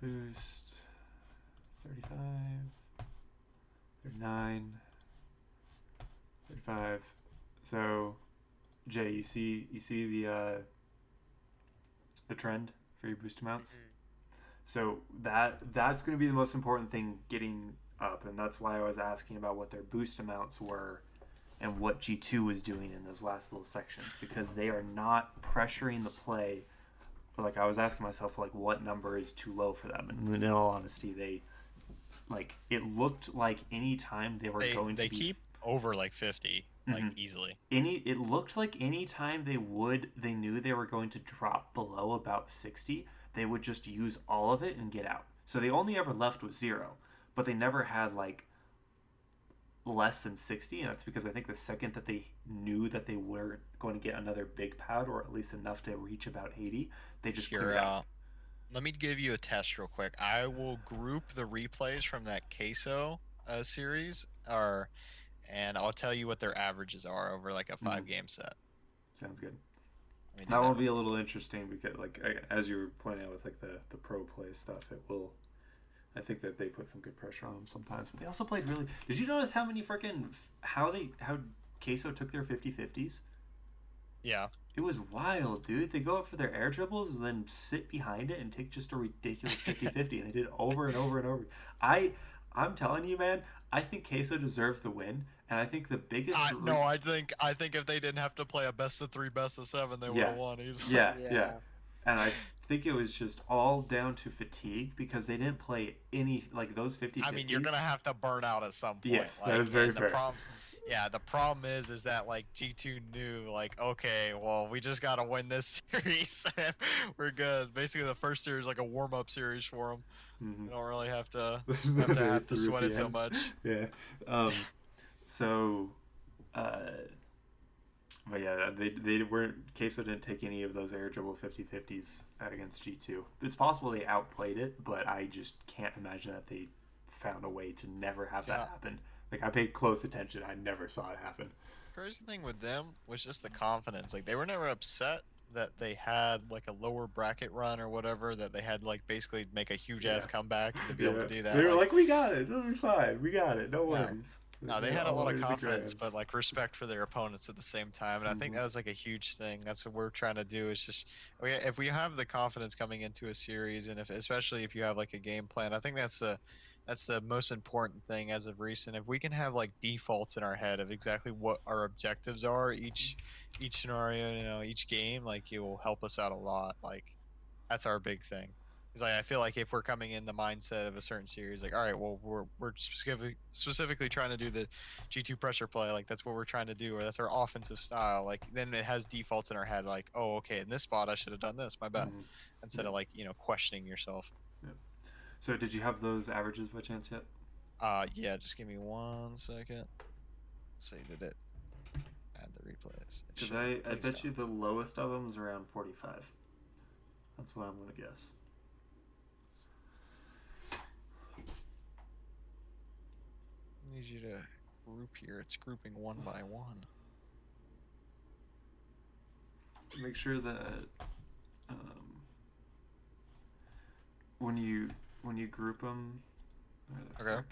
boost 35, 39, 35. So, Jay, you see the trend for your boost amounts. Mm-hmm. So that's going to be the most important thing getting up, and that's why I was asking about what their boost amounts were and what G2 was doing in those last little sections, because they are not pressuring the play. But like I was asking myself, like what number is too low for them? And in all honesty, they like it looked like any time they were going to They be keep over like 50, like Mhm. easily. Any it looked like any time they knew they were going to drop below about 60, they would just use all of it and get out. So they only ever left with zero, but they never had like less than 60, and that's because I think the second that they knew that they were going to get another big pad or at least enough to reach about 80, they just cleared Here, out. let me give you a test real quick. I will group the replays from that queso series, or and I'll tell you what their averages are over like a Mm, 5 game set. sounds good. Let me do That will that be real a quick. little interesting because like as you were pointing out with like the pro play stuff, it will I think that they put some good pressure on them sometimes, but they also played really. Did you notice how many freaking how Queso took their 50-50s? Yeah. It was wild, dude. They go up for their air dribbles and then sit behind it and take just a ridiculous 50-50. And they did it over and over and over. I I'm telling you, man, I think Queso deserved the win, and I think the biggest No, I think if they didn't have to play a best of 3, best of 7, they would yeah, have won easily. yeah, Yeah. and I think it was just all down to fatigue because they didn't play any like those fifty I mean, you're gonna fifties. have to burn out at some point. Yes, that Like, is very and the fair. problem, yeah, the problem is that like G2 knew, like, okay, well, we just gotta win this series, and we're good. Basically, the first series like a warm up series for them. Mm-hmm. You don't really have to They have to threw at sweat the it so end. much. Yeah. Um, so, uh, but yeah, they weren't. Queso didn't take any of those air dribble 50-50s against G2. It's possible they outplayed it, but I just can't imagine that they found a way to never have that Yeah, happen. Like I paid close attention, I never saw it happen. crazy thing with them was just the confidence. Like, they were never upset that they had like a lower bracket run or whatever, that they had like basically make a huge Yeah, ass comeback and to be able to yeah. do They that. were Like, like, "We got it. It'll be fine. We got it. No no, worries." no, they They're had a all the lot way of to the confidence, but grands. like respect for their opponents at the same time. And I think Mm-hmm. that was like a huge thing. That's what we're trying to do. Is just if we have the confidence coming into a series, and if especially if you have like a game plan, I think that's the most important thing as of recent. If we can have like defaults in our head of exactly what our objectives are each scenario, each game, like it will help us out a lot. Like that's our big thing. Because I feel like if we're coming in the mindset of a certain series, like, all right, well, we're specifically trying to do the G2 pressure play, like that's what we're trying to do, or that's our offensive style. Like then it has defaults in our head, like, oh, okay, in this spot I should have done this, my bad, Mm-hmm. instead Yep. of like questioning yourself. Yep. So, did you have those averages by chance yet? Yeah, just give me 1 second. See, did it add the replays? It Because should. I Please bet don't. you the lowest of them is around 45. That's what I'm gonna guess. I need you to group here. It's grouping one by one. Make sure that um, when you when you group them, where the Okay. fuck?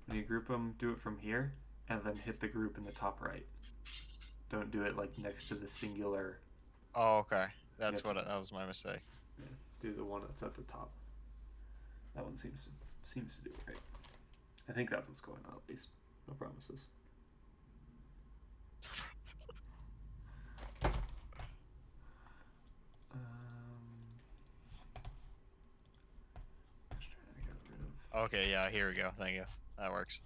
When you group them, do it from here, and then hit the group in the top right. Don't do it like next to the singular. Oh, okay. You That's have to that was my mistake. yeah, do the one that's at the top. That one seems to do it right. I think that's what's going on at least. No promises. Just trying to get rid of. Okay, yeah, here we go. Thank you. That works.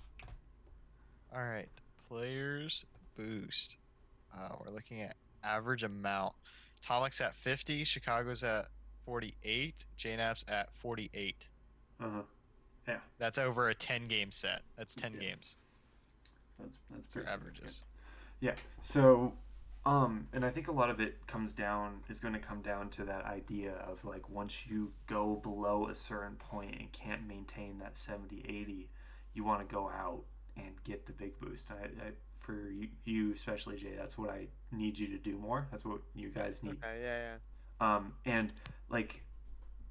All right. Players boost. We're looking at average amount. Tomic's at 50, Chicago's at 48, JNAP's at 48. Uh huh. Yeah. That's over a 10 game set. That's 10 Yeah. games. That's That's our pretty significant. averages. Yeah. So, and I think a lot of it is going to come down to that idea of like once you go below a certain point and can't maintain that 70-80, you want to go out and get the big boost. For you especially, Jay, that's what I need you to do more. That's what you guys need. Okay. Yeah. And like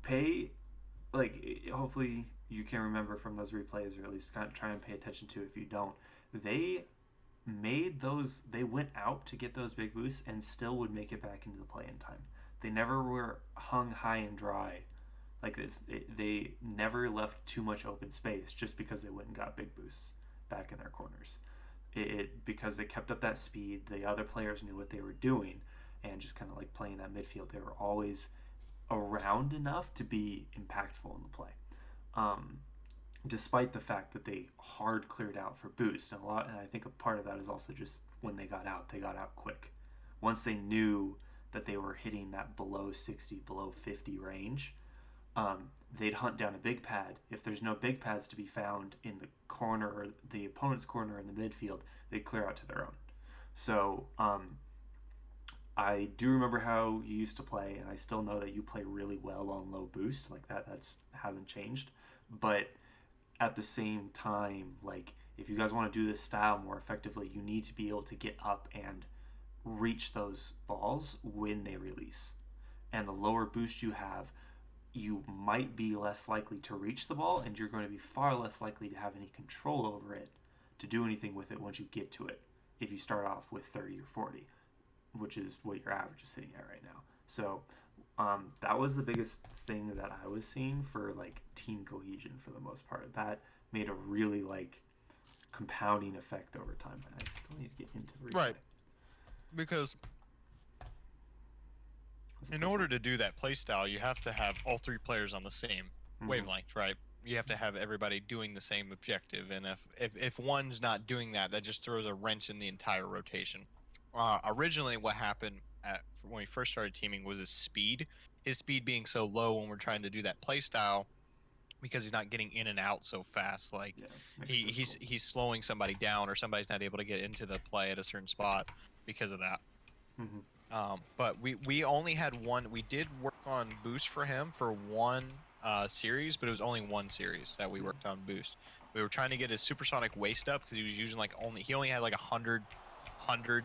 pay hopefully you can remember from those replays, or at least kind of try and pay attention to if you don't. They they went out to get those big boosts and still would make it back into the play in time. They never were hung high and dry like this. They never left too much open space just because they went and got big boosts back in their corners. Because they kept up that speed, the other players knew what they were doing, and just kind of like playing that midfield, they were always around enough to be impactful in the play. Um, Despite the fact that they hard cleared out for boost, and I think a part of that is also just when they got out quick. Once they knew that they were hitting that below 60, below 50 range, they'd hunt down a big pad. If there's no big pads to be found in the corner or the opponent's corner in the midfield, they'd clear out to their own. So I do remember how you used to play, and I still know that you play really well on low boost. Like that's hasn't changed. But at the same time, like if you guys want to do this style more effectively, you need to be able to get up and reach those balls when they release. And the lower boost you have, you might be less likely to reach the ball, and you're going to be far less likely to have any control over it to do anything with it once you get to it if you start off with 30 or 40, which is what your average is sitting at right now. So that was the biggest thing that I was seeing for like team cohesion for the most part. That made a really like compounding effect over time. And I still need to get into the replay. Right. Because in order to do that play style, you have to have all three players on the same wavelength, right? You have to have everybody doing the same objective, and if one's not doing that, that just throws a wrench in the entire rotation. Originally, what happened when we first started teaming was his speed. His speed being so low when we're trying to do that play style, because he's not getting in and out so fast. Like he's slowing somebody down, or somebody's not able to get into the play at a certain spot because of that. But we only had one. We did work on boost for him for one series, but it was only one series that we worked on boost. We were trying to get his supersonic waste up because he was using he only had like 100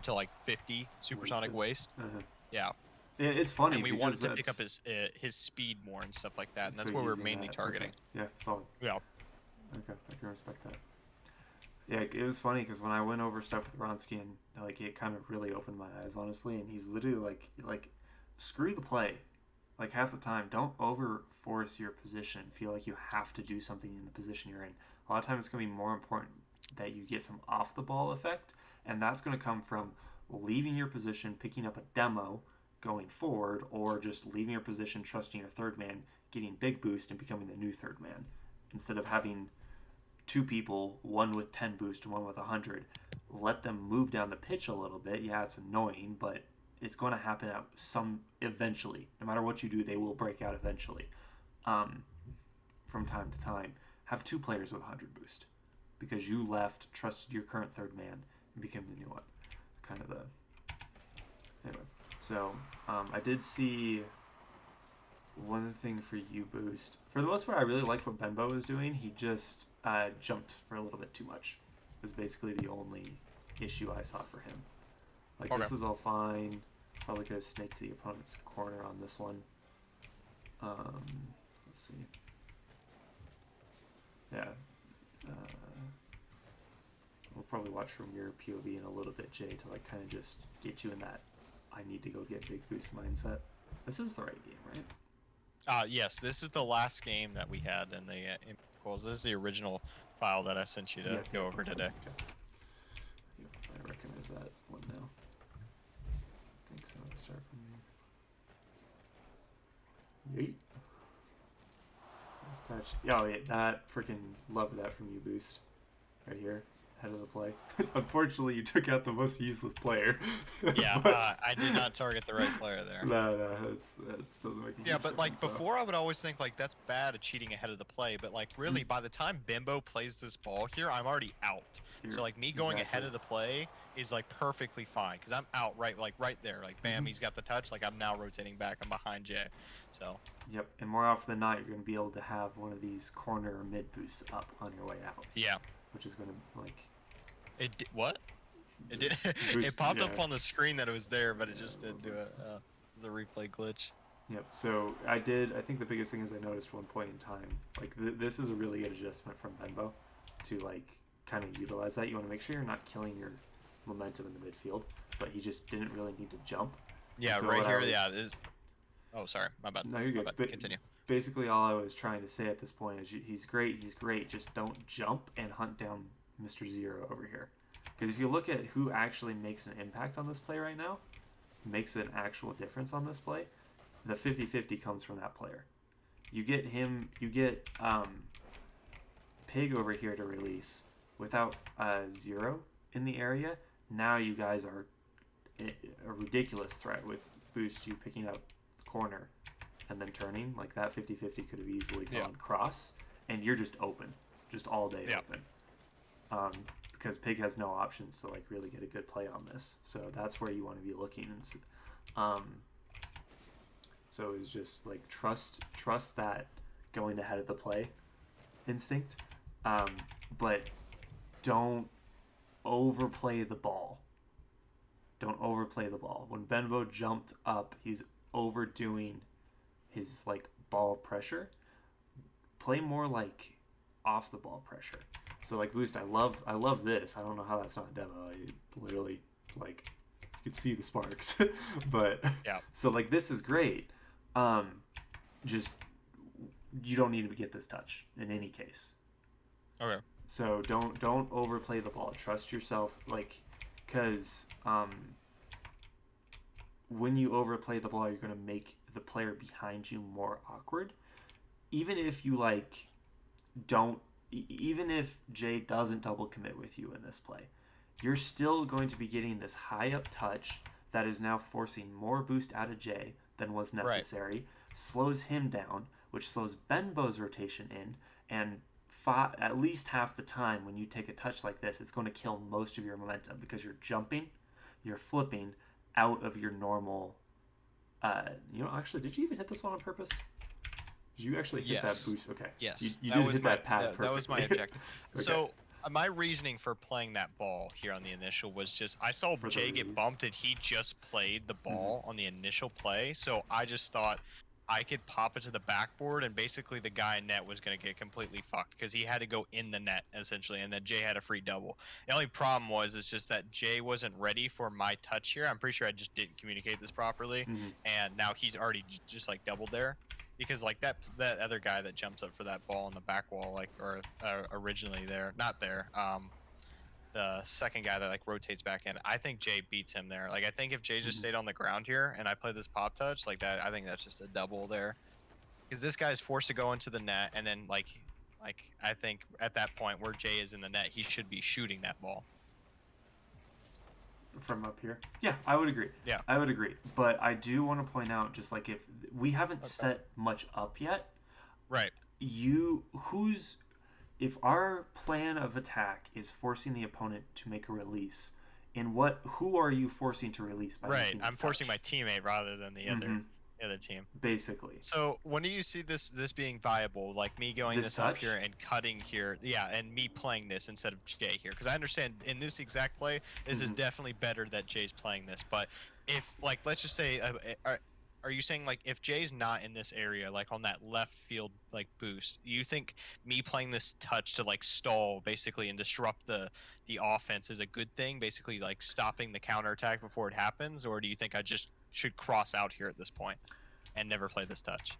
to like 50 supersonic waste. Yeah. It's funny, and we wanted to pick up his speed more and stuff like that, and that's what we were mainly targeting. Okay. Yeah, solid. Yeah. Okay, I can respect that. Yeah, it was funny because when I went over stuff with Ronsky, and like it kind of really opened my eyes, honestly. And he's literally like, screw the play. Like half the time, don't over force your position. Feel like you have to do something in the position you're in. A lot of times, it's going to be more important that you get some off the ball effect, and that's going to come from leaving your position, picking up a demo, going forward, or just leaving your position, trusting your third man, getting big boost, and becoming the new third man, instead of having two people, one with 10 boost and one with 100. Let them move down the pitch a little bit. Yeah, it's annoying, but it's going to happen at eventually. No matter what you do, they will break out eventually. From time to time, have two players with 100 boost, because you trusted your current third man, and became the new one. Kind of the anyway. So I did see one thing for you boost. For the most part, I really liked what Benbow was doing. He just jumped for a little bit too much. It was basically the only issue I saw for him. Like, This is all fine. Probably could have snaked to the opponent's corner on this one. Let's see. Yeah. We'll probably watch from your POV in a little bit, Jay, to like kind of just get you in that I need to go get big boost mindset. This is the right game, right? Yes, this is the last game that we had in the goals. This is the original file that I sent you to go over today. Okay. Yep, I recognize that one now. I think so. Let's start from here. Yeet. Let's touch. Oh, yeah, that freaking love that from you, Boost. Right here. Head of the play. Unfortunately, you took out the most useless player. Yeah, I did not target the right player there. No, it doesn't make a Yeah, but like difference, before, I would always think like that's bad at cheating ahead of the play. But like really, by the time Bimbo plays this ball here, I'm already out. So like me going ahead of the play is like perfectly fine because I'm out right there. Like bam, he's got the touch. Like I'm now rotating back. I'm behind Jay. So. Yep, and more often than not, you're going to be able to have one of these corner or mid boosts up on your way out. Yeah. Which is going to like. It did, what? It did. It popped up on the screen that it was there, but it just didn't do it. It was a replay glitch. Yep. So I did. I think the biggest thing is I noticed one point in time, like this is a really good adjustment from Benbow to like kind of utilize that. You want to make sure you're not killing your momentum in the midfield, but he just didn't really need to jump. And Yeah, so right what I here. Yeah. was This. Oh, sorry. My bad. no, you're My good. bad. But Continue. basically, all I was trying to say at this point is he's great. He's great. Just don't jump and hunt down Mr. Zero over here. Because if you look at who actually makes an impact on this play right now, makes an actual difference on this play, the 50-50 comes from that player. You get him, you get Pig over here to release without Zero in the area. Now you guys are a ridiculous threat with Boost you picking up the corner and then turning. Like that 50-50 could have easily gone cross, and you're just open, just all day open. Because Pig has no options to like really get a good play on this. So that's where you want to be looking. So it's just like trust that going ahead of the play instinct, but don't overplay the ball. Don't overplay the ball. When Benbow jumped up, he's overdoing his like ball pressure. Play more like off the ball pressure. So like Boost, I love this. I don't know how that's not a demo. I literally like you could see the sparks, but Yeah. So like this is great. Just you don't need to get this touch in any case. Okay. So don't overplay the ball. Trust yourself, like, because when you overplay the ball, you're gonna make the player behind you more awkward. Even if you like don't, even if Jay doesn't double commit with you in this play, you're still going to be getting this high up touch that is now forcing more boost out of Jay than was necessary. Right. Slows him down, which slows Benbow's rotation in, and at least half the time when you take a touch like this, it's going to kill most of your momentum because you're jumping, you're flipping out of your normal. Actually, did you even hit this one on purpose? Did you actually hit that boost? Okay. Yes. You did hit that pad perfectly. That was my objective. Okay. So my reasoning for playing that ball here on the initial was just I saw Jay get bumped and he just played the ball on the initial play. So I just thought I could pop it to the backboard and basically the guy in net was going to get completely fucked because he had to go in the net essentially, and then Jay had a free double. The only problem is just that Jay wasn't ready for my touch here. I'm pretty sure I just didn't communicate this properly, and now he's already just like doubled there. Because like that other guy that jumps up for that ball on the back wall, like or originally there, not there. The second guy that like rotates back in, I think Jay beats him there. Like I think if Jay just stayed on the ground here and I play this pop touch like that, I think that's just a double there. Because this guy's forced to go into the net, and then like I think at that point where Jay is in the net, he should be shooting that ball. From up here, yeah, I would agree. Yeah, I would agree. But I do want to point out, just like if we haven't set much up yet, right? If our plan of attack is forcing the opponent to make a release, who are you forcing to release by? Right, I'm forcing my teammate rather than the other team. Basically. So when do you see this being viable? Like me going this up here and cutting here, yeah, and me playing this instead of Jay here, because I understand in this exact play, this is definitely better that Jay's playing this. But if like let's just say, are you saying like if Jay's not in this area, like on that left field like boost, you think me playing this touch to like stall basically and disrupt the offense is a good thing, basically like stopping the counterattack before it happens, or do you think I just should cross out here at this point and never play this touch?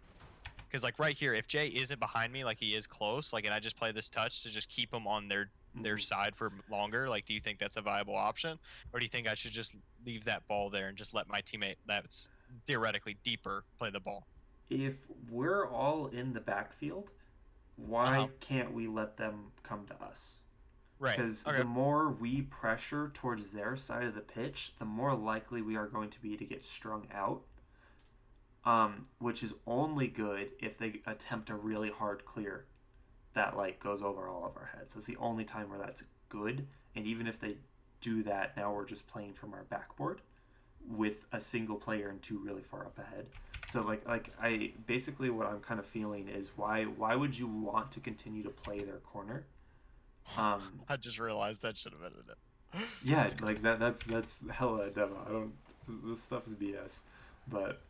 Because like right here, if Jay isn't behind me, like he is close, like, and I just play this touch to just keep them on their side for longer, like, do you think that's a viable option, or do you think I should just leave that ball there and just let my teammate that's theoretically deeper play the ball? If we're all in the backfield, why can't we let them come to us? Right. Because the more we pressure towards their side of the pitch, the more likely we are going to be to get strung out. Which is only good if they attempt a really hard clear that like goes over all of our heads. It's the only time where that's good. And even if they do that, now we're just playing from our backboard with a single player and two really far up ahead. So like I basically what I'm kind of feeling is why would you want to continue to play their corner? I just realized that should have been it. Yeah, like that's hella demo. This stuff is BS, but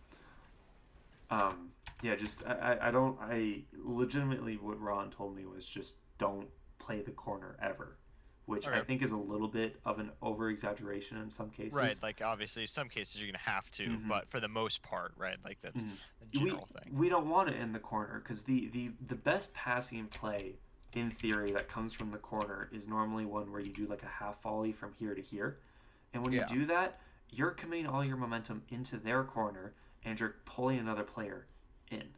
Yeah, just I don't I legitimately what Ron told me was just don't play the corner ever, which I Okay. think is a little bit of an over exaggeration in some Right, cases. like obviously some cases you're gonna have to, Hmm. but for the most part, right, like that's Hmm. a We general thing. we don't want it in the corner because the best passing play in theory that comes from the corner is normally one where you do like a half volley from here to here, and when you Yeah. do that, you're committing all your momentum into their corner and you're pulling another player in.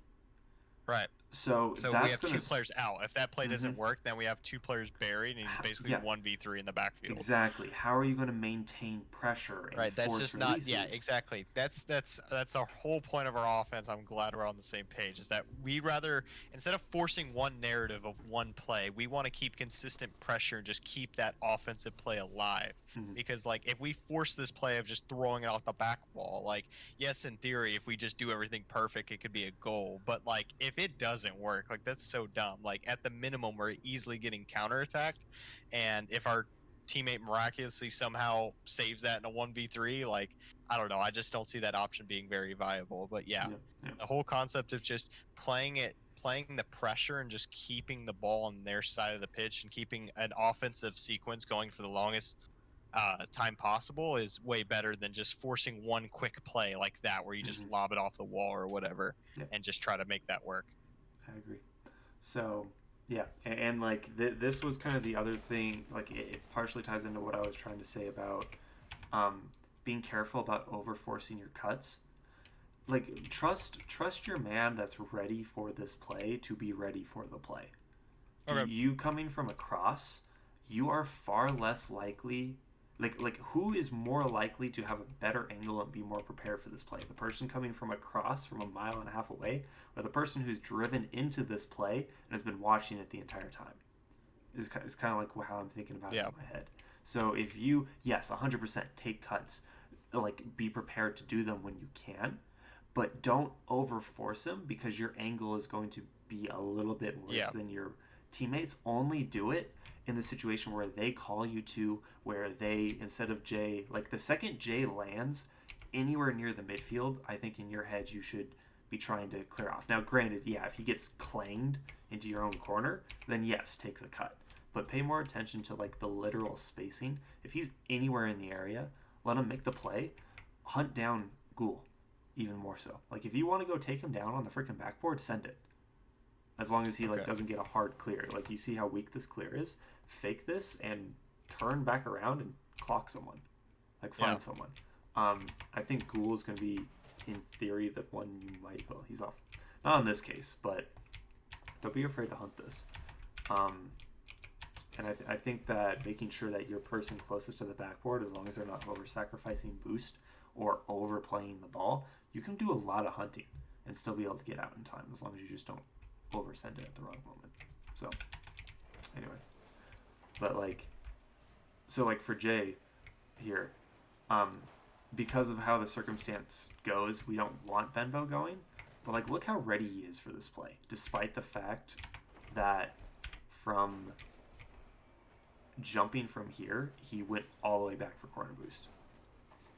Right. So So we that's have gonna. two players out. If that play Mm-hmm. doesn't work, then we have two players buried, and he's basically Yeah, 1v3 in the backfield. exactly. How are you going to maintain pressure and Right. That's force just not. Yeah. releases? Exactly. That's the whole point of our offense. I'm glad we're on the same page. Is that we rather instead of forcing one narrative of one play, we want to keep consistent pressure and just keep that offensive play alive. Mm-hmm. Because like if we force this play of just throwing it off the back wall, like yes, in theory, if we just do everything perfect, it could be a goal. But like if it doesn't work, like that's so dumb. Like at the minimum, we're easily getting counterattacked, and if our teammate miraculously somehow saves that in a 1v3, like I don't know, I just don't see that option being very viable. But yeah, Yeah, yeah. the whole concept of just playing the pressure and just keeping the ball on their side of the pitch and keeping an offensive sequence going for the longest time possible is way better than just forcing one quick play like that where you Mm-hmm. just lob it off the wall or whatever Yeah, and just try to make that work. I agree. So, yeah, and like this was kind of the other thing. Like it partially ties into what I was trying to say about um, being careful about over forcing your cuts. Like trust your man that's ready for this play to be ready for the play. Okay. You coming from across, you are far less likely. Like who is more likely to have a better angle and be more prepared for this play? The person coming from across from a mile and a half away, or the person who's driven into this play and has been watching it the entire time? Is kind of like how I'm thinking about it Yeah. in my head. So if you, yes, 100% take cuts, like be prepared to do them when you can, but don't over force them because your angle is going to be a little bit worse Yeah. than your teammates. Only do it in the situation where they call you to, where they, instead of Jay, like the second Jay lands anywhere near the midfield, I think in your head you should be trying to clear off. Now, granted, yeah, if he gets clanged into your own corner, then yes, take the cut. But pay more attention to like the literal spacing. If he's anywhere in the area, let him make the play. Hunt down Ghoul, even more so. Like if you want to go take him down on the freaking backboard, send it. As long as he like Okay. doesn't get a hard clear. Like you see how weak this clear is. Fake this and turn back around and clock someone. Like Yeah. find someone. I think Ghoul is going to be, in theory, the one you might. Well, he's off. Not in this case, but don't be afraid to hunt this. Um, and I think that making sure that your person closest to the backboard, as long as they're not over sacrificing boost or overplaying the ball, you can do a lot of hunting and still be able to get out in time as long as you just don't oversend it at the wrong moment. So, anyway. But, like, so, like, for Jay here, um, because of how the circumstance goes, we don't want Benbow going. But, like, look how ready he is for this play, despite the fact that from jumping from here, he went all the way back for corner boost.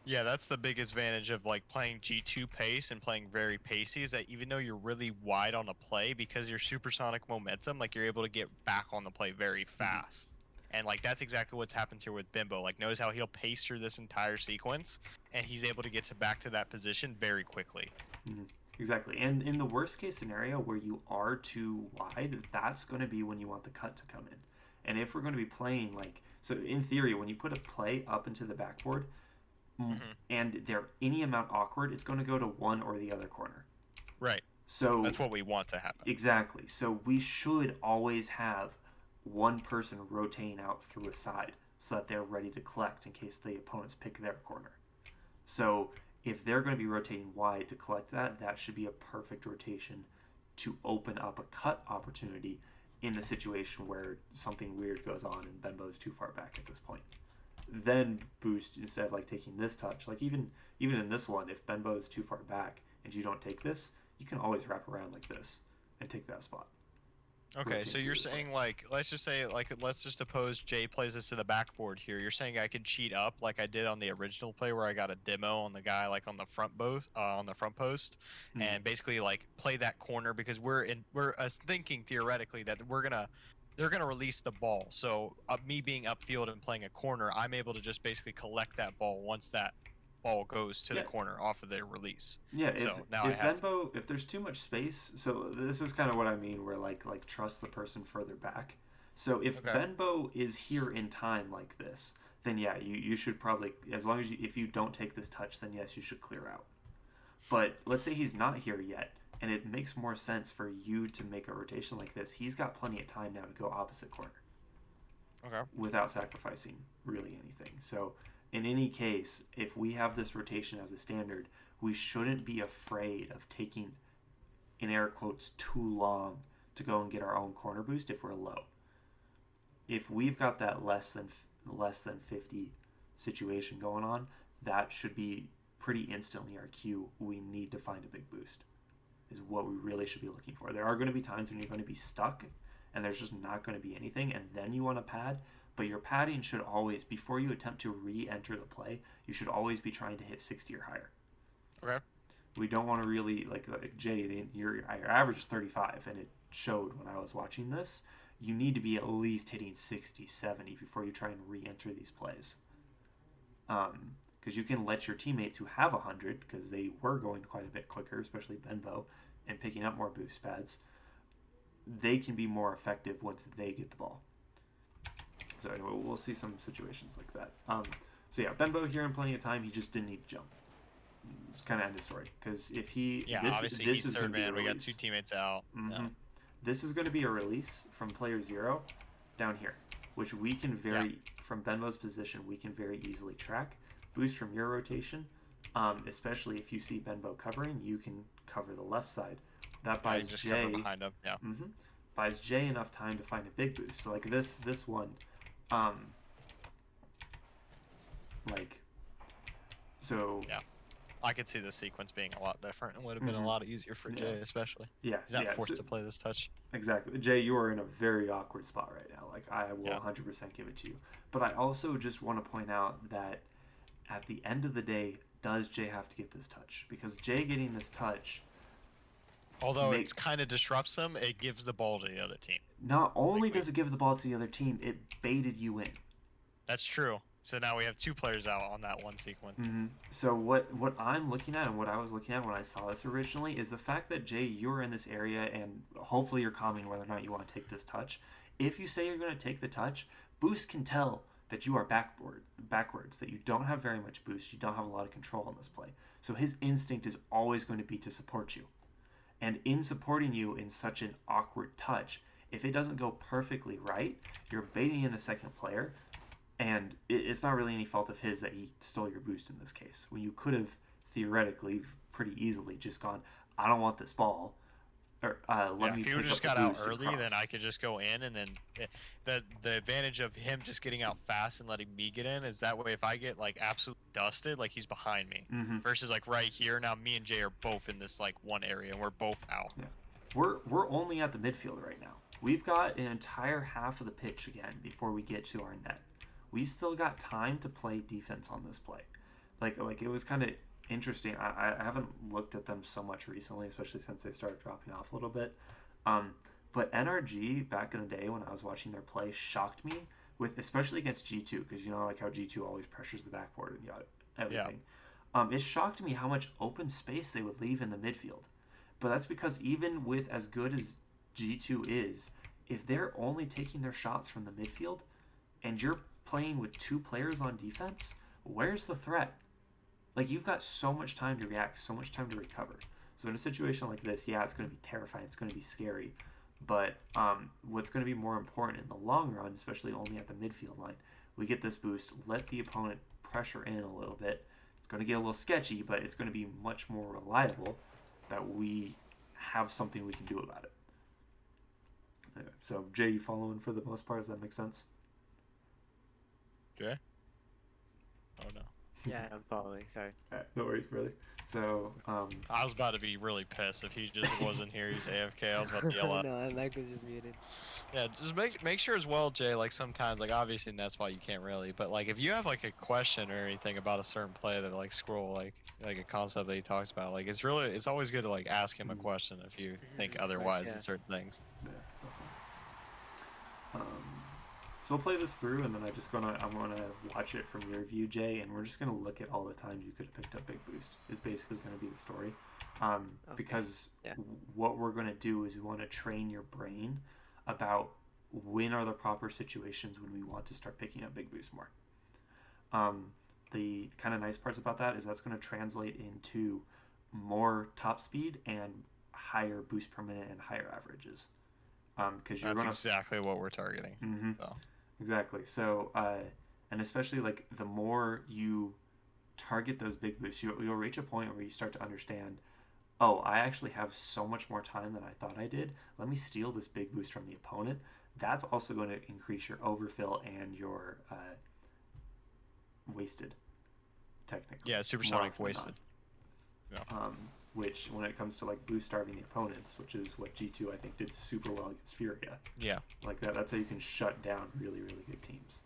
Yeah, that's the biggest advantage of like playing G2 pace and playing very pacey is that even though you're really wide on a play because you're supersonic momentum, like you're able to get back on the play very Mm-hmm. fast. And like that's exactly what's happened here with Bimbo. Like notice how he'll pace through this entire sequence and he's able to get to back to that position very quickly. Mm-hmm. Exactly. And in the worst case scenario where you are too wide, that's going to be when you want the cut to come in. And if we're going to be playing like, so in theory, when you put a play up into the backboard Hmm. and they're any amount awkward, it's going to go to one or the other corner. Right. So, That's what we want to happen. exactly. So we should always have one person rotating out through a side so that they're ready to collect in case the opponents pick their corner. So if they're going to be rotating wide to collect that, that should be a perfect rotation to open up a cut opportunity in the situation where something weird goes on and Benbo's too far back at this point. Then boost instead of like taking this touch. Like even in this one, if Benbow is too far back and you don't take this, you can always wrap around like this and take that spot. Okay, rotate so through you're this lane. saying like let's just suppose Jay plays this to the backboard here. You're saying I could cheat up like I did on the original play where I got a demo on the guy like on the front post, Hmm. and basically like play that corner because we're thinking theoretically that they're gonna release the ball. So me being upfield and playing a corner, I'm able to just basically collect that ball once that ball goes to the Yeah, corner off of their release. yeah. So now I If have Benbow, if there's too much space, so this is kind of what I mean. Where like trust the person further back. So if okay. Benbow is here in time like this, then yeah, you should probably, as long as if you don't take this touch, then yes, you should clear out. But let's say he's not here yet, and it makes more sense for you to make a rotation like this. He's got plenty of time now to go opposite corner Okay. without sacrificing really anything. So, in any case, if we have this rotation as a standard, we shouldn't be afraid of taking, in air quotes, too long to go and get our own corner boost if we're low. If we've got that less than 50 situation going on, that should be pretty instantly our cue. We need to find a big boost. Is what we really should be looking for. There are going to be times when you're going to be stuck and there's just not going to be anything, and then you want to pad. But your padding should always, before you attempt to re-enter the play, you should always be trying to hit 60 or higher. Okay. We don't want to really like Jay. Your average is 35, and it showed when I was watching this. You need to be at least hitting 60, 70 before you try and re-enter these plays. Because you can let your teammates who have 100, because they were going quite a bit quicker, especially Benbow, and picking up more boost pads, they can be more effective once they get the ball. So anyway, we'll see some situations like that. So yeah, Benbow here in plenty of time. He just didn't need to jump. It's kind of end of story. Because if he Yeah, this obviously this he's is going third to be a man. We got two release. teammates out. Mm-hmm. Yeah. This is going to be a release from player 0 down here, which we can Yeah. from Benbow's position we can very easily track. Boost from your rotation, especially if you see Benbow covering, you can cover the left side. That Yeah, you buys just cover Jay. behind him. Yeah. Mm-hmm, buys Jay enough time to find a big boost. So like this one, um, like so. Yeah. I could see the sequence being a lot different. It would have been a Mm-hmm, lot easier for yeah, Jay, especially. yeah, He's not yeah. forced to play this touch. Exactly. Jay, you are in a very awkward spot right now. Like, I will Yeah. 100% give it to you. But I also just want to point out that at the end of the day, does Jay have to get this touch? Because Jay getting this touch, Although it kind of disrupts him, it gives the ball to the other team. not only Like we, does it give the ball to the other team, it baited you in. that's true. So now we have two players out on that one sequence. Mm-hmm. So what I'm looking at and what I was looking at when I saw this originally is the fact that Jay, you're in this area and hopefully you're commenting whether or not you want to take this touch. If you say you're going to take the touch, Boost can tell that you are backwards, that you don't have very much boost, you don't have a lot of control on this play. So his instinct is always going to be to support you. And in supporting you in such an awkward touch, if it doesn't go perfectly right, you're baiting in a second player, and it's not really any fault of his that he stole your boost in this case. When you could have theoretically pretty easily just gone, I don't want this ball, or let Yeah, me if he pick would have just up got the out boost early, across. then I could just go in, and then the advantage of him just getting out fast and letting me get in is that way if I get like absolutely dusted, like he's behind me, Mm-hmm. versus like right here now, me and Jay are both in this like one area and we're both out. Yeah. We're only at the midfield right now. We've got an entire half of the pitch again before we get to our net. We still got time to play defense on this play. Like it was kind of interesting. I haven't looked at them so much recently, especially since they started dropping off a little bit. But NRG back in the day when I was watching their play shocked me with, especially against G2, because you know like how G2 always pressures the backboard and everything. Yeah. It shocked me how much open space they would leave in the midfield. But that's because even with as good as G2 is, if they're only taking their shots from the midfield and you're playing with two players on defense, where's the threat? Like, you've got so much time to react, so much time to recover. So in a situation like this, yeah, it's going to be terrifying, it's going to be scary. But what's going to be more important in the long run, especially only at the midfield line, we get this boost, let the opponent pressure in a little bit. It's going to get a little sketchy, but it's going to be much more reliable that we have something we can do about it. Anyway, so, Jay, you following for the most part? Does that make sense? Okay. Oh no. Yeah, I'm following. Sorry. No worries, brother. So, I was about to be really pissed if he just wasn't here. He's AFK. I was about to yell at him. No, Mike was just muted. Yeah, just make sure as well, Jay. Like sometimes, like obviously, and that's why you can't really. But like, if you have like a question or anything about a certain play that like scroll like a concept that he talks about, like it's always good to like ask him a question if you think Of course, otherwise yeah. in certain things. yeah, definitely. So we'll play this through, and then I'm gonna watch it from your view, Jay, and we're just gonna look at all the times you could have picked up big boost. Is basically gonna be the story, Okay. because Yeah. what we're gonna do is we want to train your brain about when are the proper situations when we want to start picking up big boost more. The kind of nice parts about that is that's going to translate into more top speed and higher boost per minute and higher averages. Because you're That's going exactly what we're targeting. Mm-hmm. So. Exactly. So, and especially like the more you target those big boosts, you'll reach a point where you start to understand, oh, I actually have so much more time than I thought I did. Let me steal this big boost from the opponent. That's also going to increase your overfill and your wasted, technically. Yeah, supersonic wasted. Yeah. Which, when it comes to like boost starving the opponents, which is what G2 I think did super well against Furia. Yeah. Like that's how you can shut down really, really good teams.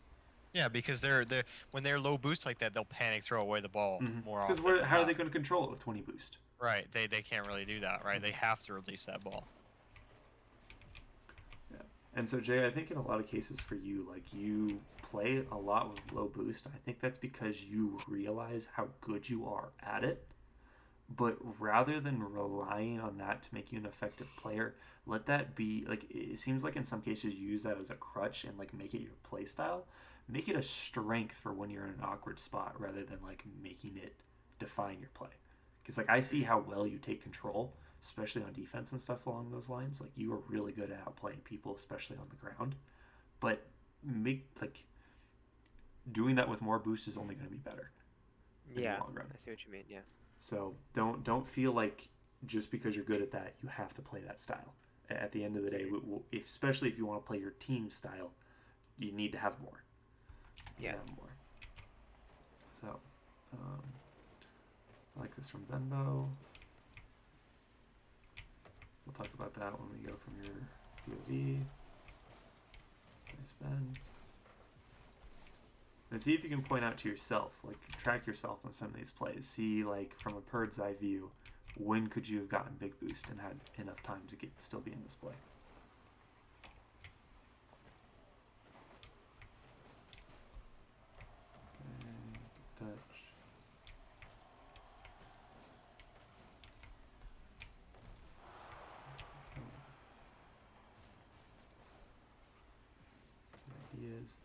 Yeah, because they're when they're low boost like that, they'll panic, throw away the ball more often. Because how are they going to control it with 20 boost? Right, they can't really do that, right? They have to release that ball. Yeah, and so Jay, I think in a lot of cases for you, like you play a lot with low boost. I think that's because you realize how good you are at it. But rather than relying on that to make you an effective player, let that be like it seems like in some cases you use that as a crutch and like make it your play style. Make it a strength for when you're in an awkward spot rather than like making it define your play. Because like I see how well you take control, especially on defense and stuff along those lines. Like you are really good at outplaying people, especially on the ground. But make like doing that with more boost is only going to be better. Yeah, in the long run. I see what you mean. Yeah. So don't feel like just because you're good at that, you have to play that style. At the end of the day, especially if you want to play your team style, you need to have more. Yeah. Have more. So, I like this from Benbow. We'll talk about that when we go from your POV. Nice Ben. And see if you can point out to yourself, like track yourself on some of these plays. See, like from a bird's eye view, when could you have gotten big boost and had enough time to still be in this play? Okay, touch. Ideas.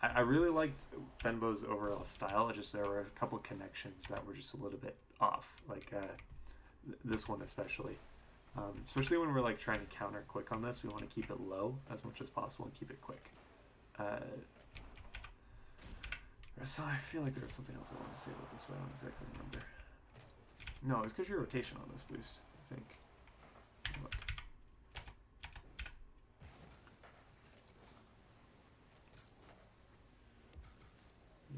I really liked Benbow's overall style. It's just there were a couple connections that were just a little bit off, like this one especially. Especially when we're like trying to counter quick on this, we want to keep it low as much as possible and keep it quick. So I feel like there was something else I want to say about this, but I don't exactly remember. No, it's because your rotation on this boost, I think. Look.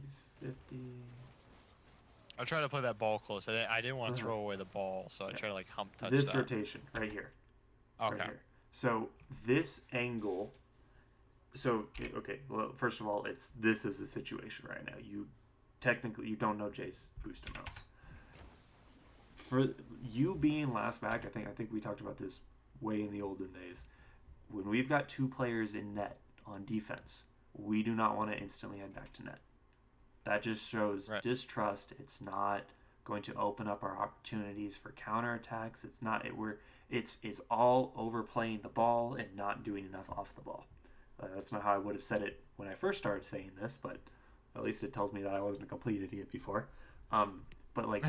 He's 50. I try to play that ball close. I didn't want to throw away the ball, so I try to like hump touch this that. rotation right here. Okay. Right here. So this angle. So okay. Well, first of all, this is the situation right now. You technically you don't know Jay's boost amounts. For you being last back, I think we talked about this way in the olden days. When we've got two players in net on defense, we do not want to instantly head back to net. That just shows distrust. It's not going to open up our opportunities for counterattacks. It's not. It's all overplaying the ball and not doing enough off the ball. That's not how I would have said it when I first started saying this, but at least it tells me that I wasn't a complete idiot before. But like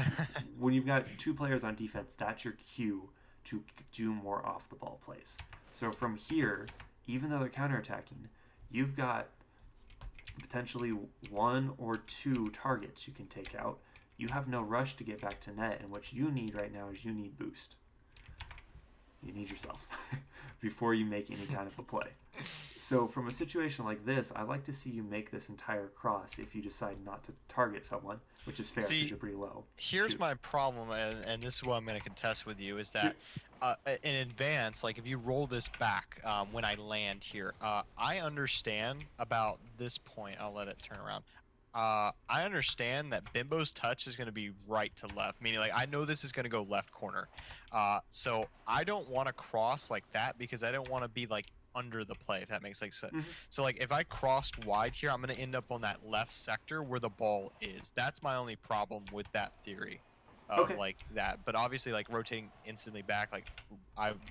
when you've got two players on defense, that's your cue to do more off the ball plays. So from here, even though they're counterattacking, you've got potentially one or two targets you can take out. You have no rush to get back to net, and what you need right now is you need boost. You need yourself before you make any kind of a play. So from a situation like this, I'd like to see you make this entire cross if you decide not to target someone, which is fair because See, you're pretty low. here's Shoot. my problem, and this is what I'm going to contest with you, is Shoot. that in advance, like if you roll this back when I land here, I understand about this point. I'll let it turn around. I understand that Bimbo's touch is going to be right to left, meaning like I know this is going to go left corner. So I don't want to cross like that because I don't want to be like under the play, if that makes like sense. Mhm. So like if I crossed wide here, I'm going to end up on that left sector where the ball is. That's my only problem with that theory of Okay. like that. But obviously like rotating instantly back, like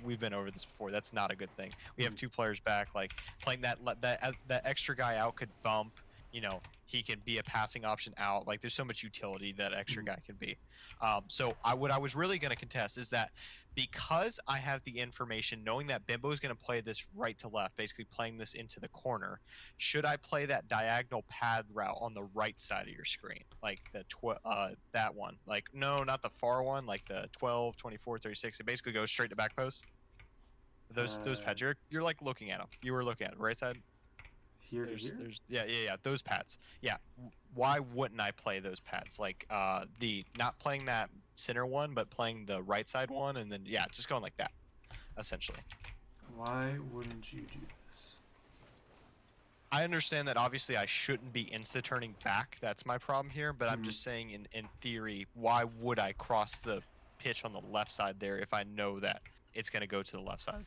we've been over this before. That's not a good thing. We have two players back, like playing that extra guy out could bump. You know, he can be a passing option out. Like there's so much utility that extra guy can be. So what I was really going to contest is that because I have the information, knowing that Bimbo is going to play this right to left, basically playing this into the corner, should I play that diagonal pad route on the right side of your screen, like that one? Like no, not the far one, like the 12, 24, 36. It basically goes straight to back post. Those pads, you're like looking at them. You were looking at it, right side. Here to here? Yeah, those pads. Yeah, why wouldn't I play those pads? Like the not playing that center one, but playing the right side one, and then yeah, just going like that, essentially. Why wouldn't you do this? I understand that obviously I shouldn't be insta turning back. That's my problem here, but I'm just saying in theory, why would I cross the pitch on the left side there if I know that it's going to go to the left side?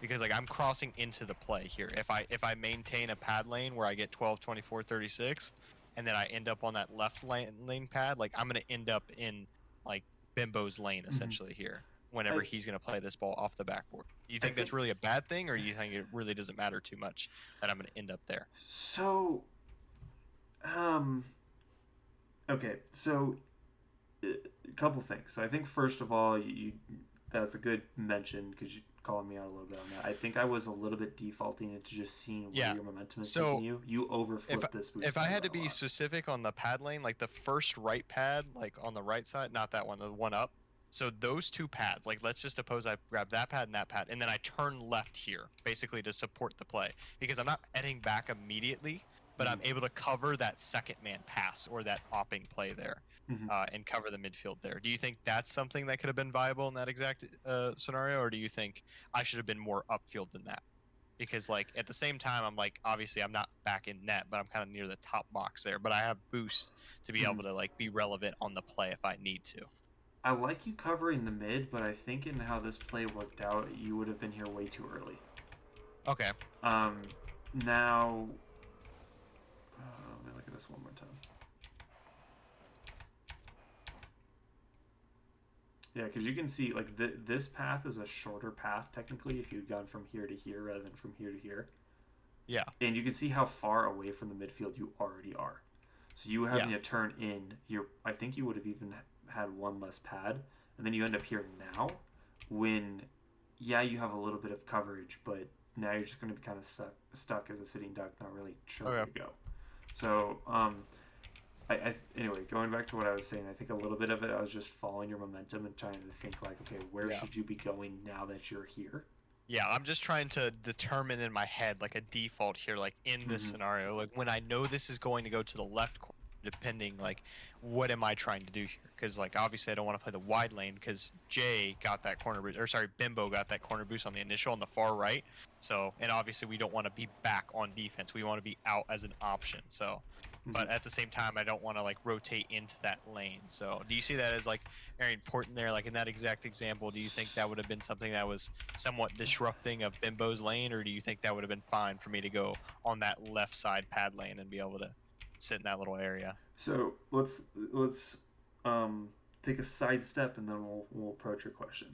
Because like I'm crossing into the play here. If I maintain a pad lane where I get 12, 24, 36, and then I end up on that left lane pad, like I'm gonna end up in like Bimbo's lane essentially here whenever he's gonna play this ball off the backboard. Do you think that's really a bad thing, or do you think it really doesn't matter too much that I'm gonna end up there? So, okay, so a couple things. So I think first of all, you that's a good mention because you calling me out a little bit on that. I think I was a little bit defaulting into just seeing where your momentum is taking you. You overflipped this boost. If I had to be specific on the pad lane, like the first right pad, like on the right side, not that one, the one up. So those two pads, like let's just suppose I grab that pad, and then I turn left here, basically to support the play, because I'm not heading back immediately, but I'm able to cover that second man pass or that opping play there, and cover the midfield there. Do you think that's something that could have been viable in that exact scenario, or do you think I should have been more upfield than that? Because like at the same time, I'm like obviously I'm not back in net, but I'm kind of near the top box there. But I have boost to be able to like be relevant on the play if I need to. I like you covering the mid, but I think in how this play worked out, you would have been here way too early. Okay. Now, let me look at this one more time. Yeah, because you can see like this path is a shorter path technically if you'd gone from here to here rather than from here to here. Yeah. And you can see how far away from the midfield you already are. So you having to turn in, I think you would have even had one less pad, and then you end up here now when, yeah, you have a little bit of coverage, but now you're just going to be kind of stuck as a sitting duck, not really sure where to go. So, anyway, going back to what I was saying, I think a little bit of it, I was just following your momentum and trying to think like, okay, where should you be going now that you're here? Yeah, I'm just trying to determine in my head like a default here, like in this scenario, like when I know this is going to go to the left corner, depending like what am I trying to do here? Because like obviously I don't want to play the wide lane because Bimbo got that corner boost on the initial on the far right. So and obviously we don't want to be back on defense. We want to be out as an option. So, but at the same time I don't want to like rotate into that lane. So do you see that as like very important there? Like in that exact example, do you think that would have been something that was somewhat disrupting of Bimbo's lane, or do you think that would have been fine for me to go on that left side pad lane and be able to sit in that little area? So let's take a side step and then we'll approach your question.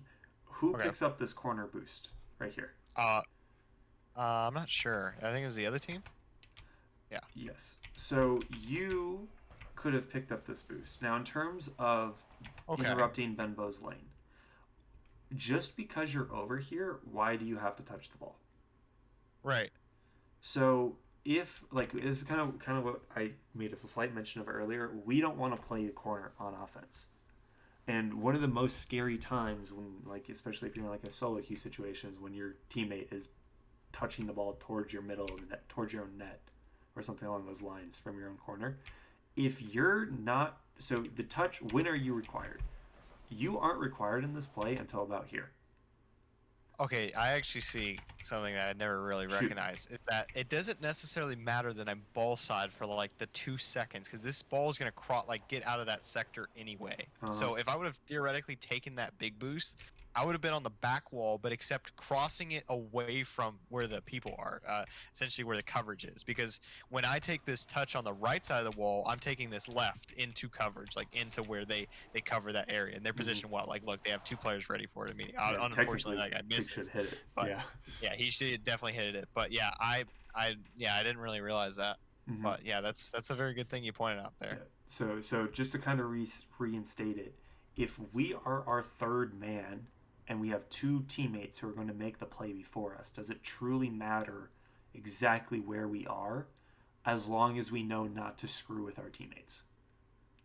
Who picks up this corner boost right here? I'm not sure. I think it was the other team. Yeah. Yes. So you could have picked up this boost. Now, in terms of interrupting Benbo's lane, just because you're over here, why do you have to touch the ball? Right. So if like this is kind of what I made a slight mention of earlier, we don't want to play the corner on offense. And one of the most scary times when, like, especially if you're in like a solo queue situation, is when your teammate is touching the ball towards your middle of the net, towards your own net, or something along those lines from your own corner. If you're not, so the touch, when are you required? You aren't required in this play until about here. Okay, I actually see something that I never really Shoot. recognized. Is that it doesn't necessarily matter that I'm ball side for like the 2 seconds, because this ball is gonna get out of that sector anyway. So if I would have theoretically taken that big boost, I would have been on the back wall, but except crossing it away from where the people are, essentially where the coverage is. Because when I take this touch on the right side of the wall, I'm taking this left into coverage, like into where they cover that area, and they're positioned well. Like, look, they have 2 players ready for it immediately. Yeah, Unfortunately, like I Pig missed should it, hit it. but Yeah. yeah, he should definitely hit it. But yeah, I didn't really realize that. Mhm. But yeah, that's a very good thing you pointed out there. Yeah. So just to kind of reinstate it, if we are our third man and we have 2 teammates who are going to make the play before us, does it truly matter exactly where we are, as long as we know not to screw with our teammates?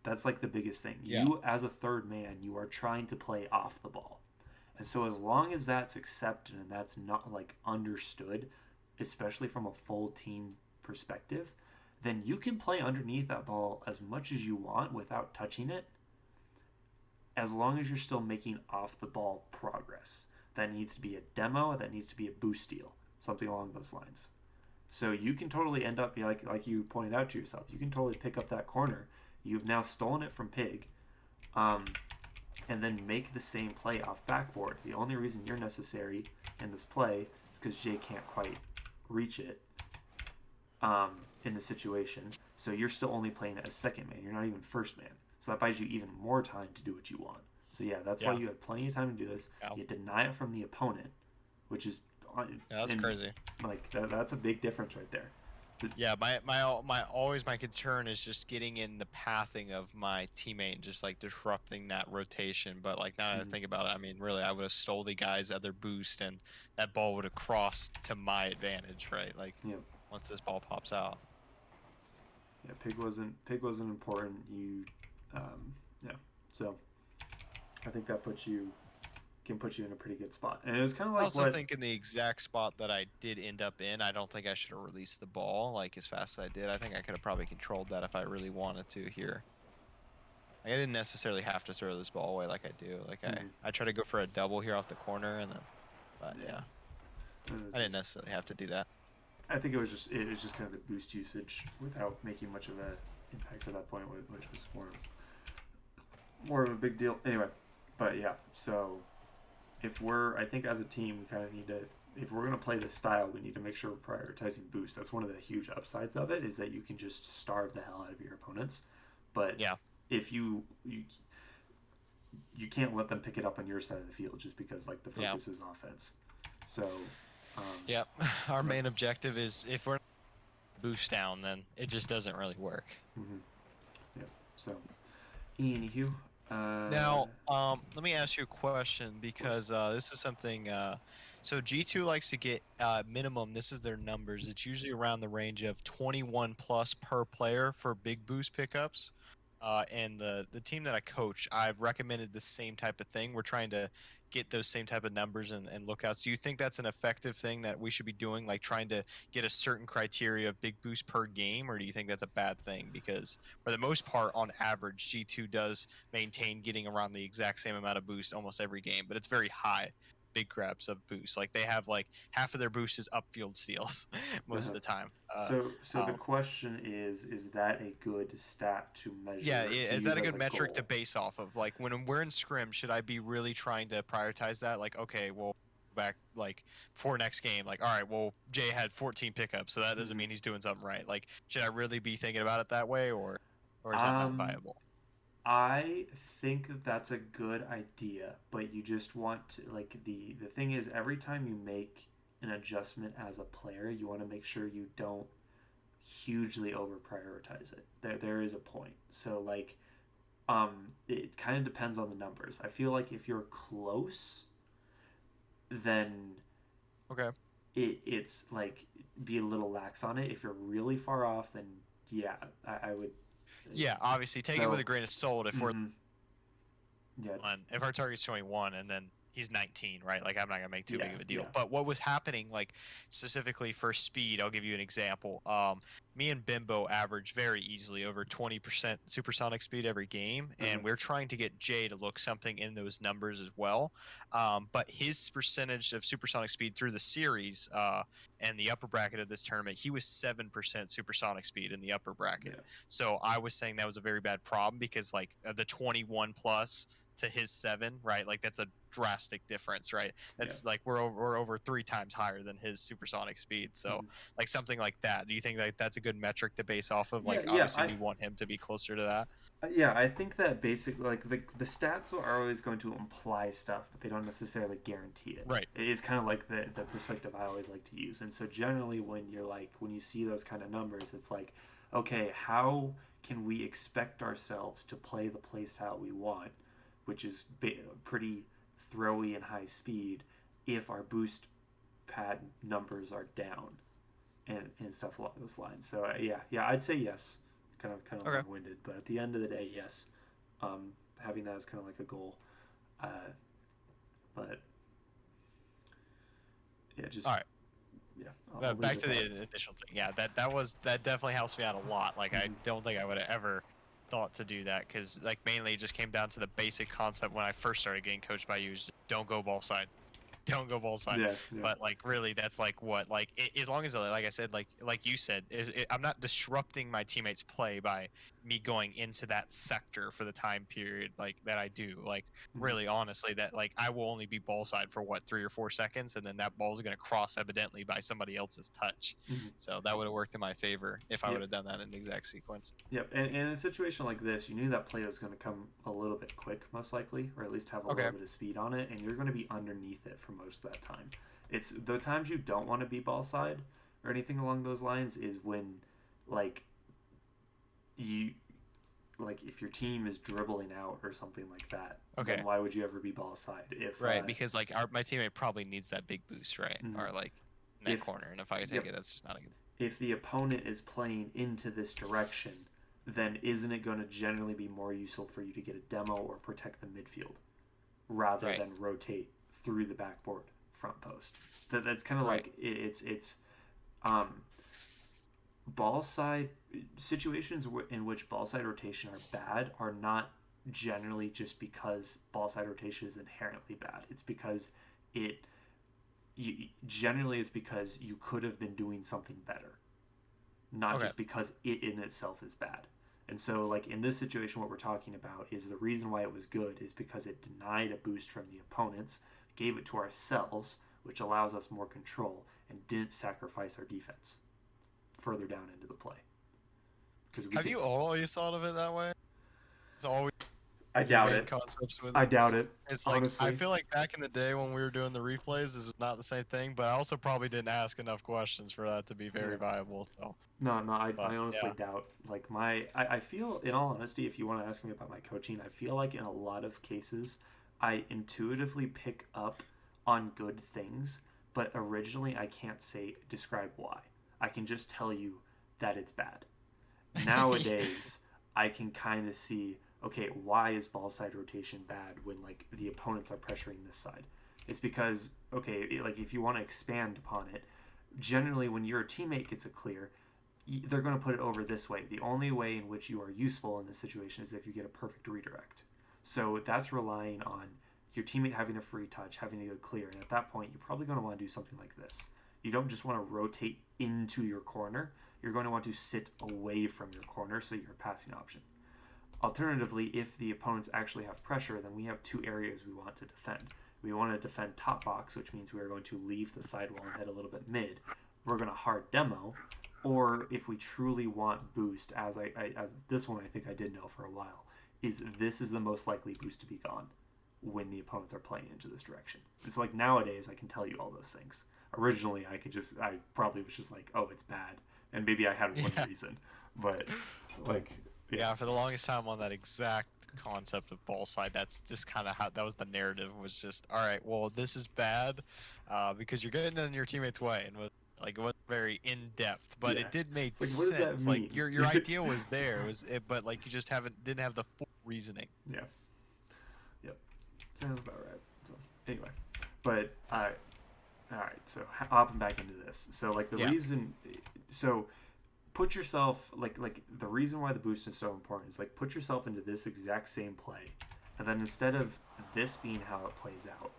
That's like the biggest thing. Yeah. You, as a third man, you are trying to play off the ball. And so as long as that's accepted and that's not like understood, especially from a full team perspective, then you can play underneath that ball as much as you want without touching it, as long as you're still making off the ball progress. That needs to be a demo, that needs to be a boost steal, something along those lines. So you can totally end up, like you pointed out to yourself, you can totally pick up that corner. You've now stolen it from Pig, and then make the same play off backboard. The only reason you're necessary in this play is because Jay can't quite reach it in the situation. So you're still only playing it as second man. You're not even first man. So that buys you even more time to do what you want. So yeah, that's why you had plenty of time to do this. Yeah. You deny it from the opponent, which is That's crazy. Like that's a big difference right there. Yeah, my concern is just getting in the pathing of my teammate and just like disrupting that rotation. But like now that I think about it, I mean, really, I would have stole the guy's other boost, and that ball would have crossed to my advantage, right? Like once this ball pops out. Yeah, Pig wasn't important. So I think that can put you in a pretty good spot. And it was kind of like I also think in the exact spot that I did end up in, I don't think I should have released the ball like as fast as I did. I think I could have probably controlled that if I really wanted to here. Like, I didn't necessarily have to throw this ball away like I do. Like I try to go for a double here off the corner, and then, but yeah, I didn't necessarily have to do that. I think it was just kind of the boost usage without making much of an impact at that point, which was more of a big deal. Anyway, but yeah, so I think as a team, we kind of need to, if we're going to play this style, we need to make sure we're prioritizing boost. That's one of the huge upsides of it, is that you can just starve the hell out of your opponents. But if you can't let them pick it up on your side of the field just because like the focus is offense. So our main objective is, if we're boost down, then it just doesn't really work. So anywho, now let me ask you a question, because this is something so G2 likes to get minimum, this is their numbers, it's usually around the range of 21 plus per player for big boost pickups. And the team that I coach, I've recommended the same type of thing. We're trying to get those same type of numbers and lookouts. Do you think that's an effective thing that we should be doing, like trying to get a certain criteria of big boost per game, or do you think that's a bad thing? Because for the most part, on average, G2 does maintain getting around the exact same amount of boost almost every game, but it's very high big grabs of boost. Like they have like half of their boost is upfield steals most of the time. So the question is that a good stat to measure? Yeah, is that a good metric to base off of? Like when we're in scrim, should I be really trying to prioritize that? Like, okay, well, back like for next game, like, all right, well, Jay had 14 pickups, so that doesn't mean he's doing something right. Like, should I really be thinking about it that way, or is that not viable? I think that's a good idea, but you just want to, like, the thing is, every time you make an adjustment as a player, you want to make sure you don't hugely over prioritize it. There is a point. So like it kind of depends on the numbers. I feel like if you're close, then it's like be a little lax on it. If you're really far off, then yeah, I would. Yeah, obviously take it with a grain of salt. If we're if our target's 21, and then he's 19, right? Like I'm not gonna make too big of a deal. Yeah. But what was happening, like specifically for speed, I'll give you an example. Me and Bimbo average very easily over 20% supersonic speed every game, and we're trying to get Jay to look something in those numbers as well. But his percentage of supersonic speed through the series and the upper bracket of this tournament, he was 7% supersonic speed in the upper bracket. Yeah. So I was saying that was a very bad problem because like the 21 plus to his 7, right? Like that's a drastic difference, right? That's like we're over 3 times higher than his supersonic speed. So like something like that. Do you think like that's a good metric to base off of? Like obviously we want him to be closer to that. Yeah, I think that basically, like the stats are always going to imply stuff, but they don't necessarily guarantee it. Right. It is kind of like the perspective I always like to use. And so generally, when you see those kind of numbers, it's like, okay, how can we expect ourselves to play the play style we want, which is pretty throwy and high speed, if our boost pad numbers are down, and stuff along those lines. So yeah, I'd say yes. Kind of Okay. long-winded, but at the end of the day, yes, having that as kind of like a goal, but yeah, just all right. Yeah. Back to the initial thing. Yeah, that definitely helps me out a lot. Like I don't think I would have ever thought to do that because like mainly it just came down to the basic concept when I first started getting coached by you: is don't go ball side. Don't go ball side. Yeah. But like really that's like what like as long as like I said like you said I'm not disrupting my teammates play by me going into that sector for the time period like that I do. Like really honestly that like I will only be ball side for what 3 or 4 seconds and then that ball is going to cross evidently by somebody else's touch. So that would have worked in my favor if I would have done that in the exact sequence. Yep. And in a situation like this, you knew that play was going to come a little bit quick, most likely, or at least have a little bit of speed on it, and you're going to be underneath it for most of that time. It's the times you don't want to be ball side or anything along those lines is when, like, if your team is dribbling out or something like that. Then why would you ever be ball side? If because like my teammate probably needs that big boost, right? Or like in that corner, and if I take it, that's just not a good. If the opponent is playing into this direction, then isn't it going to generally be more useful for you to get a demo or protect the midfield rather than rotate through the backboard front post? That's kind of like it's ball side situations in which ball side rotation are bad are not generally just because ball side rotation is inherently bad. It's because generally it's because you could have been doing something better, not just because it in itself is bad. And so like in this situation, what we're talking about is the reason why it was good is because it denied a boost from the opponents, gave it to ourselves, which allows us more control, and didn't sacrifice our defense further down into the play. Have you always thought of it that way? It's always I doubt it. Concepts with I doubt it. It's like honestly. I feel like back in the day when we were doing the replays, this was not the same thing. But I also probably didn't ask enough questions for that to be very viable. So no, I honestly doubt. Like I feel, in all honesty, if you want to ask me about my coaching, I feel like in a lot of cases, I intuitively pick up on good things, but originally I can't describe why. I can just tell you that it's bad. Nowadays, I can kind of see, okay, why is ball side rotation bad when like the opponents are pressuring this side? It's because, like if you want to expand upon it, generally when your teammate gets a clear, they're going to put it over this way. The only way in which you are useful in this situation is if you get a perfect redirect. So that's relying on your teammate having a free touch, having a good clear, and at that point, you're probably going to want to do something like this. You don't just want to rotate into your corner. You're going to want to sit away from your corner so you're a passing option. Alternatively, if the opponents actually have pressure, then we have 2 areas we want to defend. We want to defend top box, which means we are going to leave the sidewall and head a little bit mid. We're going to hard demo, or if we truly want boost, as this one I think I did know for a while, this is the most likely boost to be gone when the opponents are playing into this direction. It's like nowadays I can tell you all those things. Originally I probably was just like, oh, it's bad, and maybe I had one reason, but like. Yeah, for the longest time on that exact concept of ball side, that's just kind of how that was the narrative. Was just all right. Well, this is bad because you're getting in your teammate's way, and it wasn't very in depth, but it did make sense. What does that mean? Like your idea was there, but like you just didn't have the full reasoning. Yeah. Yep. Sounds about right. So, anyway, but all right. So hopping back into this. So like the Yeah. reason, so put yourself like the reason why the boost is so important is like put yourself into this exact same play, and then instead of this being how it plays out,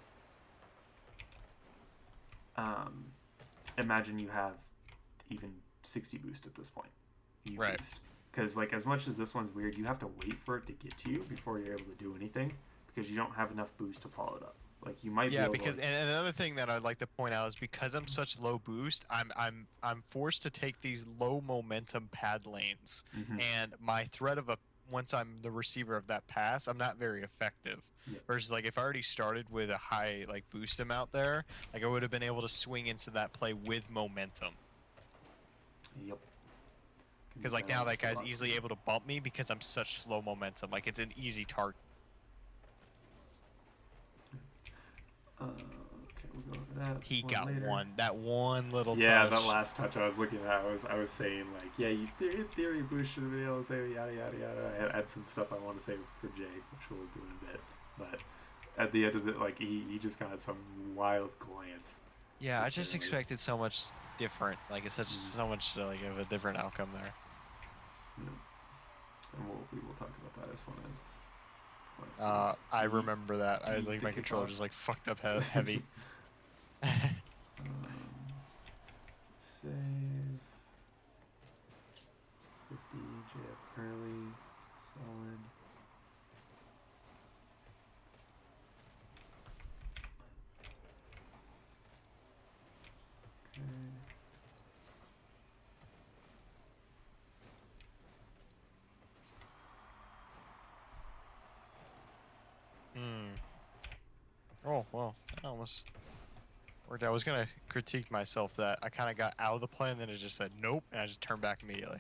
imagine you have even 60 boost at this point. You Right. boost. Because like as much as this one's weird, you have to wait for it to get to you before you're able to do anything because you don't have enough boost to follow it up. Like you might be Yeah, able because to. and another thing that I'd like to point out is because I'm such low boost, I'm forced to take these low momentum pad lanes, Mhm. and my threat of a once I'm the receiver of that pass, I'm not very effective. Yeah. Versus like if I already started with a high like boost amount there, like I would have been able to swing into that play with momentum. Yep. Because like now that guy's easily able to bump me because I'm such slow momentum. Like it's an easy target. Okay, we'll go over that. He one got later. that one little Yeah, touch. that last touch I was looking at, I was saying like, yeah, you theory boost should have been able to say yada yada yada. I had some stuff I want to say for Jay, which we'll do in a bit. But at the end of it, like he just got some wild glance. Yeah, I just barely. expected so much different. Like it's such so much like of a different outcome there. Yeah. And we will talk about that as one. I remember that. I was like the my controller kickoff. just like fucked up heavy. Save 50 J up early, solid. Okay. Oh well, that almost worked out. I was gonna critique myself that I kind of got out of the play and then it just said nope, and I just turned back immediately.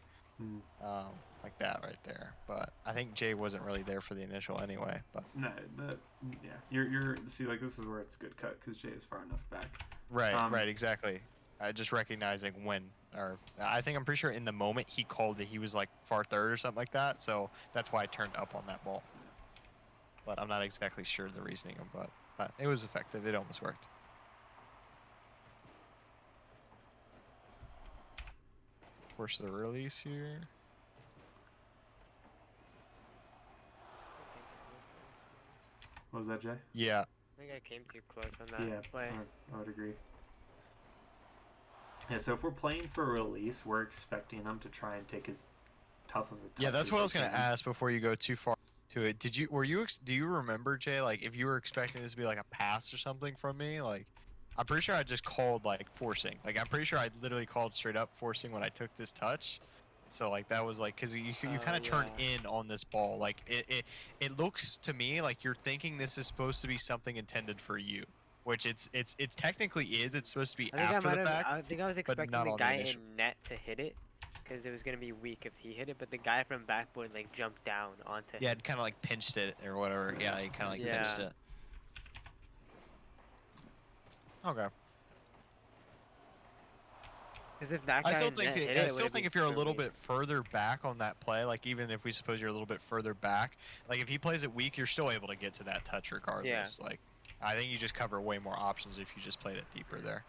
Like that right there. But I think Jay wasn't really there for the initial anyway. But No, yeah, you're see like this is where it's a good cut because Jay is far enough back. right, exactly. Just recognizing when, or I think I'm pretty sure in the moment he called that he was like far third or something like that. So that's why I turned up on that ball. But I'm not exactly sure the reasoning of, but it was effective. It almost worked. Force the release here. What was that, Jay? Yeah. I think I came too close on that Yeah, play. I would agree. Yeah, so if we're playing for release, we're expecting them to try and take as tough of a touch. Yeah, that's as what I they was gonna can. ask before you go too far to it. Do you remember, Jay, like if you were expecting this to be like a pass or something from me? Like I'm pretty sure I just called like forcing. Like I'm pretty sure I literally called straight up forcing when I took this touch. So like that was like because you kind of turn Yeah. in on this ball. Like it looks to me like you're thinking this is supposed to be something intended for you, which it's technically is. It's supposed to be I think after I might the have. fact, I think I was but expecting not the on the guy initial. in net to hit it, because it was gonna be weak if he hit it. But the guy from backboard like jumped down onto Yeah, him. it kind of like pinched it or whatever. Yeah, he kind of like pinched Yeah. it. Okay. Because if that I guy still in think net hit I it, it still would think be if you're a super little weak. bit further back on that play, like even if we suppose you're a little bit further back, like if he plays it weak, you're still able to get to that touch regardless. Like I think you just cover way more options if you just played it deeper there.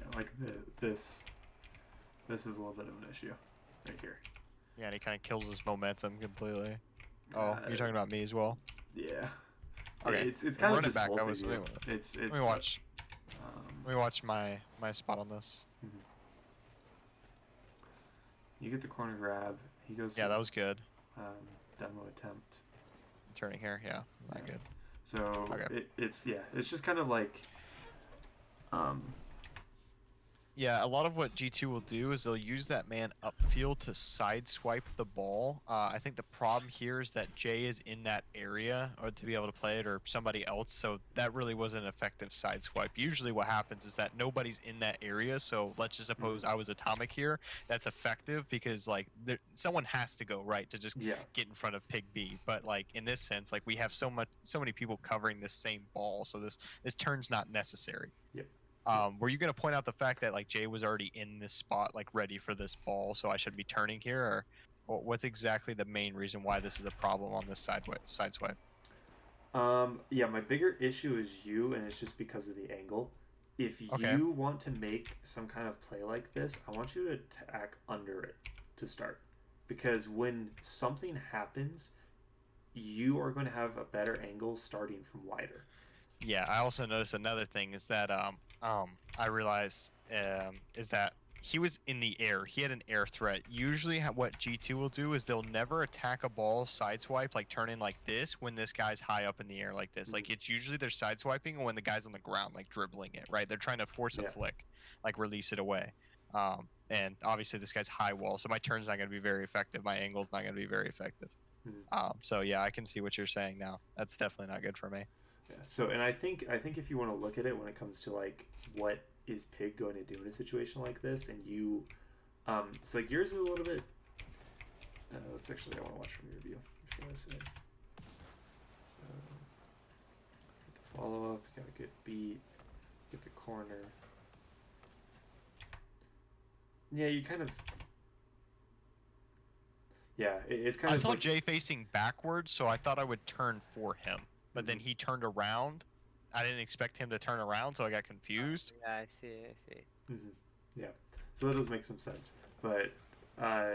Yeah, like this is a little bit of an issue right here. Yeah, and he kind of kills his momentum completely. Oh, you're talking about me as well? Yeah. Okay. It's kind of running just back. both That of was you. Let It's me watch. Let me watch my spot on this. You get the corner grab. He goes. Yeah, that was good. Demo attempt. Turning here. Yeah, not good. So Okay. it's just kind of like. Yeah, a lot of what G2 will do is they'll use that man upfield to sideswipe the ball. I think the problem here is that Jay is in that area or to be able to play it, or somebody else, so that really wasn't an effective sideswipe. Usually what happens is that nobody's in that area, so let's just suppose I was Atomic here. That's effective because like someone has to go right to just get in front of Pig B. But like in this sense, like we have so many people covering this same ball, so this turn's not necessary. Yep. Were you going to point out the fact that like Jay was already in this spot, like ready for this ball, so I should be turning here, What's exactly the main reason why this is a problem on this side swipe? Yeah, my bigger issue is you, and it's just because of the angle. If Okay. you want to make some kind of play like this, I want you to attack under it to start. Because when something happens, you are going to have a better angle starting from wider. Yeah, I also noticed another thing is that I realized is that he was in the air. He had an air threat. Usually, what G2 will do is they'll never attack a ball sideswipe like turn in like this when this guy's high up in the air like this. Mhm. Like it's usually they're sideswiping when the guy's on the ground like dribbling it. Right? They're trying to force a Yeah. flick, like release it away. And obviously this guy's high wall, so my turn's not going to be very effective. My angle's not going to be very effective. Mhm. So yeah, I can see what you're saying now. That's definitely not good for me. Yeah. So, and I think if you want to look at it when it comes to like what is Pig going to do in a situation like this, and you, so like yours is a little bit. Let's actually, I want to watch from your review. What should I say? So, get the follow up. Got a good beat. Get the corner. Yeah, you kind of. Yeah, it's kind I of saw like. Jay facing backwards, so I thought I would turn for him. But then he turned around. I didn't expect him to turn around, so I got confused. Yeah, I see. I see. Mm-hmm. Yeah, so that does make some sense. But uh,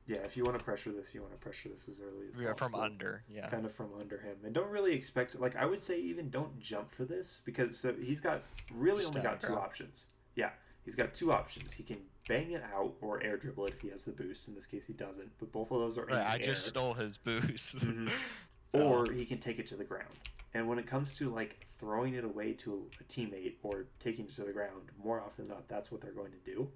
yeah, if you want to pressure this, you want to pressure this as early as Yeah, from possible. under. Yeah. Kind of from under him, and don't really expect. Like I would say, even don't jump for this because so he's got really Just only stand got the two ground. options. Yeah, he's got two options. He can bang it out or air dribble it if he has the boost. In this case, he doesn't. But both of those are in Right, the I air. just stole his boost. Mhm. Or he can take it to the ground. And when it comes to like throwing it away to a teammate or taking it to the ground, more often than not, that's what they're going to do.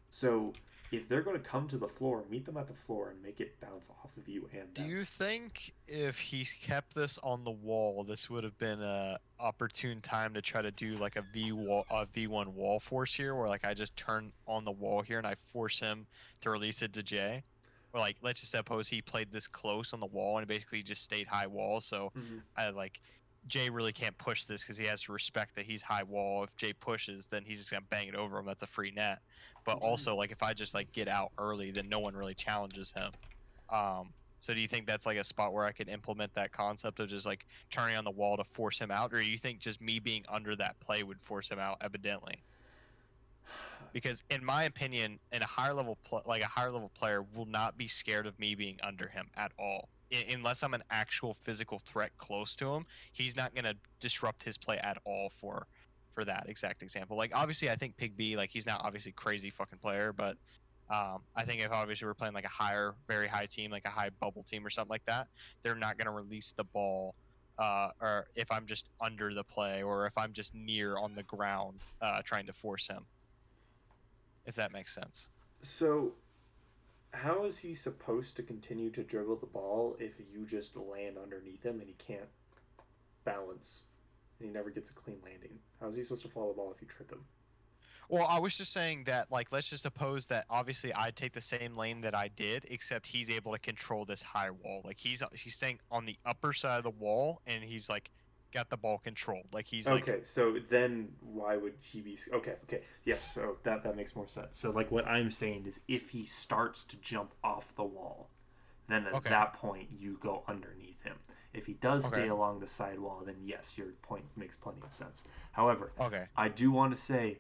So if they're going to come to the floor, meet them at the floor and make it bounce off of you and Do them. you think if he kept this on the wall, this would have been a opportune time to try to do like a V1 wall force here, where like I just turn on the wall here and I force him to release it to Jay? Or like let's just suppose he played this close on the wall and basically just stayed high wall, so Mm-hmm. I like Jay really can't push this because he has to respect that he's high wall. If Jay pushes, then he's just gonna bang it over him. That's a free net. But also, like if I just like get out early, then no one really challenges him. So do you think that's like a spot where I could implement that concept of just like turning on the wall to force him out, or do you think just me being under that play would force him out evidently? Because in my opinion, in a higher level like a higher level player will not be scared of me being under him at all. Unless I'm an actual physical threat close to him, he's not going to disrupt his play at all for that exact example. Like obviously I think Pig B, like he's not obviously crazy fucking player, but I think if obviously we're playing like a higher, very high team, like a high bubble team or something like that, they're not going to release the ball. Or if I'm just under the play, or if I'm just near on the ground, trying to force him, if that makes sense. So how is he supposed to continue to dribble the ball if you just land underneath him and he can't balance and he never gets a clean landing? How is he supposed to follow the ball if you trip him? Well, I was just saying that, like, let's just suppose that obviously I'd take the same lane that I did, except he's able to control this high wall. Like he's staying on the upper side of the wall, and he's like got the ball controlled. Like he's like Okay, so then why would he be okay, yes, so that makes more sense. So like what I'm saying is if he starts to jump off the wall, then at okay, that point you go underneath him. If he does stay okay, along the side wall, then yes, your point makes plenty of sense. However, okay. I do want to say,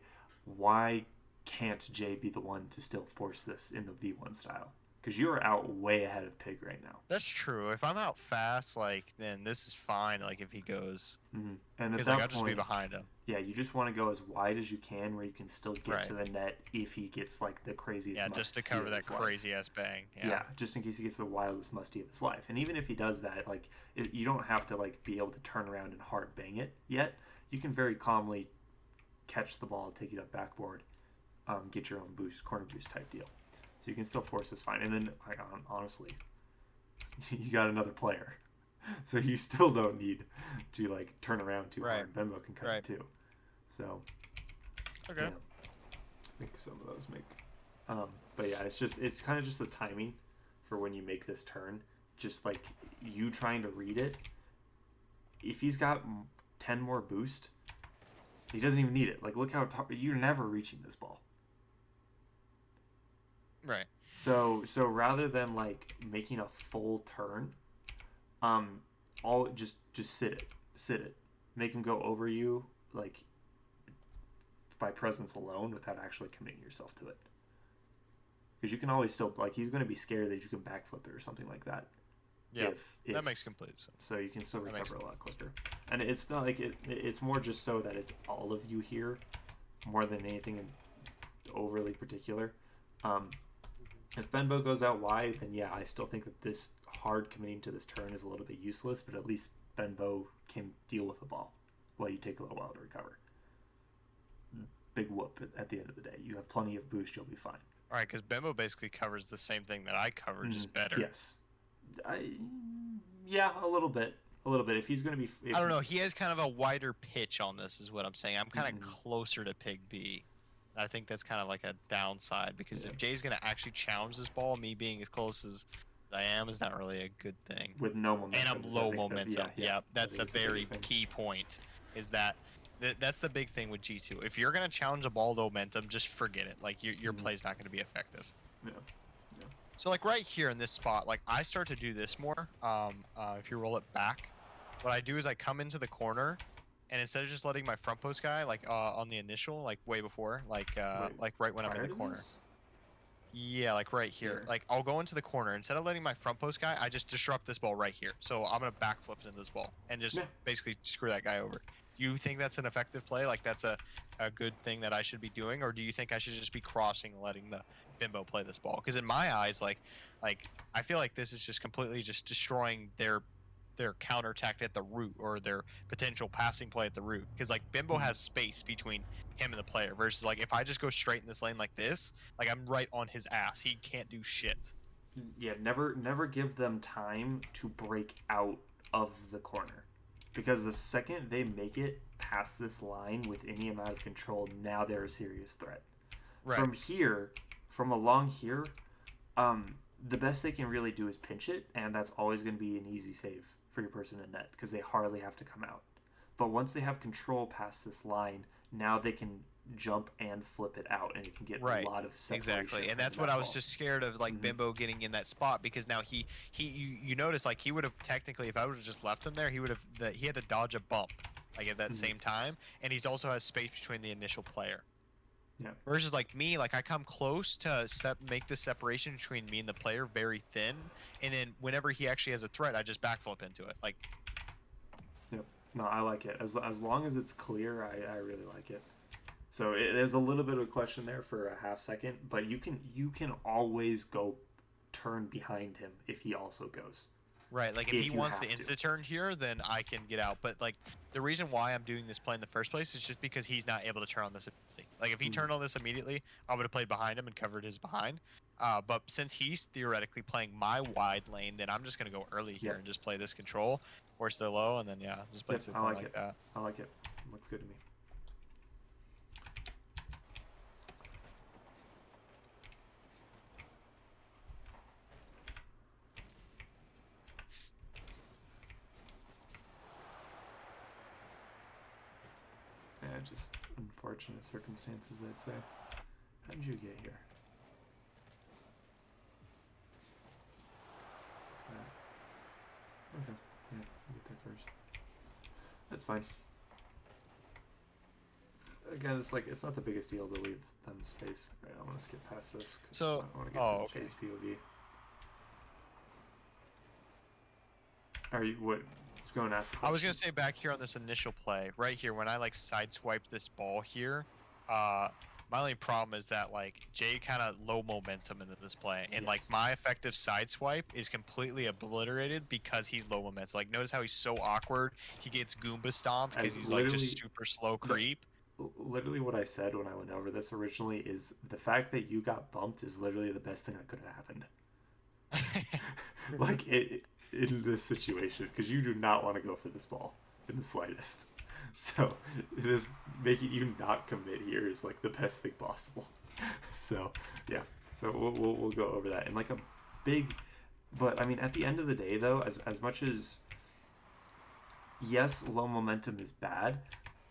why can't Jay be the one to still force this in the V1 style? Because you're out way ahead of Pig right now. That's true. If I'm out fast, like then this is fine. Like if he goes, Mm-hmm. And at because like that I'll just be point, behind him. yeah, you just want to go as wide as you can, where you can still get Right. to the net if he gets like the craziest. Yeah, just to musty of cover that his life. crazy ass bang. Yeah, just in case he gets the wildest musty of his life. And even if he does that, like you don't have to like be able to turn around and hard bang it yet. You can very calmly catch the ball, take it up backboard, get your own boost, corner boost type deal. So you can still force this fine. And then honestly, you got another player. So you still don't need to like turn around too hard. Bembo can cut it too. So Okay. yeah, I think some of those make. But yeah, it's kind of just the timing for when you make this turn. Just like you trying to read it. If he's got 10 more boost, he doesn't even need it. Like look how you're never reaching this ball. Right. So rather than like making a full turn, all just sit it, make him go over you like by presence alone without actually committing yourself to it. Because you can always still like he's going to be scared that you can backflip it or something like that. Yeah. If That makes complete sense. so you can still That makes recover a lot quicker. And it's not like it's more just so that it's all of you here more than anything in overly particular. If Benbow goes out wide, then yeah, I still think that this hard committing to this turn is a little bit useless, but at least Benbow can deal with the ball while you take a little while to recover. Big whoop at the end of the day. You have plenty of boost, you'll be fine. All right, because Bimbo basically covers the same thing that I cover, just better. Yes. Yeah, a little bit. A little bit. If he's going to be... I don't know. He has kind of a wider pitch on this is what I'm saying. I'm kind of closer to Pig B. I think that's kind of like a downside because if Jay's going to actually challenge this ball, me being as close as I am is not really a good thing. With no momentum. And I'm low momentum. Yeah, that's a very thing. key point is that that's the big thing with G2. If you're going to challenge a ball to momentum, just forget it. Like your play's not going to be effective. Yeah. So like right here in this spot, like I start to do this more. If you roll it back, what I do is I come into the corner, and instead of just letting my front post guy like on the initial, like way before, like right when I'm in the corner. Yeah, like right here. Like I'll go into the corner instead of letting my front post guy. I just disrupt this ball right here. So I'm gonna backflip into this ball and just basically screw that guy over. Do you think that's an effective play? Like that's a good thing that I should be doing, or do you think I should just be crossing and letting the Bimbo play this ball? Because in my eyes, like I feel like this is just completely just destroying their counterattack at the root or their potential passing play at the root. Because like Bimbo has space between him and the player versus like if I just go straight in this lane like this, like I'm right on his ass. He can't do shit. Yeah, never give them time to break out of the corner. Because the second they make it past this line with any amount of control, now they're a serious threat. Right. From along here, the best they can really do is pinch it, and that's always going to be an easy save for your person in net because they hardly have to come out. But once they have control past this line, now they can jump and flip it out, and it can get a lot of separation. Exactly, and that's what I was just scared of, like Bimbo getting in that spot because now you notice like he would have technically, if I would have just left him there, he had to dodge a bump like at that same time, and he's also has space between the initial player. Yeah. Versus like me, like I come close to make the separation between me and the player very thin, and then whenever he actually has a threat, I just backflip into it. Like. Yep. No, I like it. As long as it's clear, I really like it. So there's a little bit of a question there for a half second, but you can always go turn behind him if he also goes. Right, like if he wants to insta-turn here, then I can get out. But like the reason why I'm doing this play in the first place is just because he's not able to turn on this immediately. Like if he turned on this immediately, I would have played behind him and covered his behind. But since he's theoretically playing my wide lane, then I'm just gonna go early here and just play this control, force the low, and then just play to the corner like that. I like it. Looks good to me. Yeah, just unfortunate circumstances, I'd say. How did you get here? Okay, yeah, you get there first. That's fine. Again, it's not the biggest deal to leave them space. Right, I want to skip past this. So, I want to get to Jay's POV. Are you what? Going to ask. I was gonna say back here on this initial play, right here, when I like sideswipe this ball here, my only problem is that like Jay kind of low momentum into this play, and like my effective sideswipe is completely obliterated because he's low momentum. Like notice how he's so awkward. He gets Goomba stomped because he's like just super slow creep. Literally, what I said when I went over this originally is the fact that you got bumped is literally the best thing that could have happened. Like it. In this situation, because you do not want to go for this ball in the slightest. So this making you not commit here is like the best thing possible. So yeah, so we'll go over that. And like a big, but I mean at the end of the day though, as much as yes, low momentum is bad,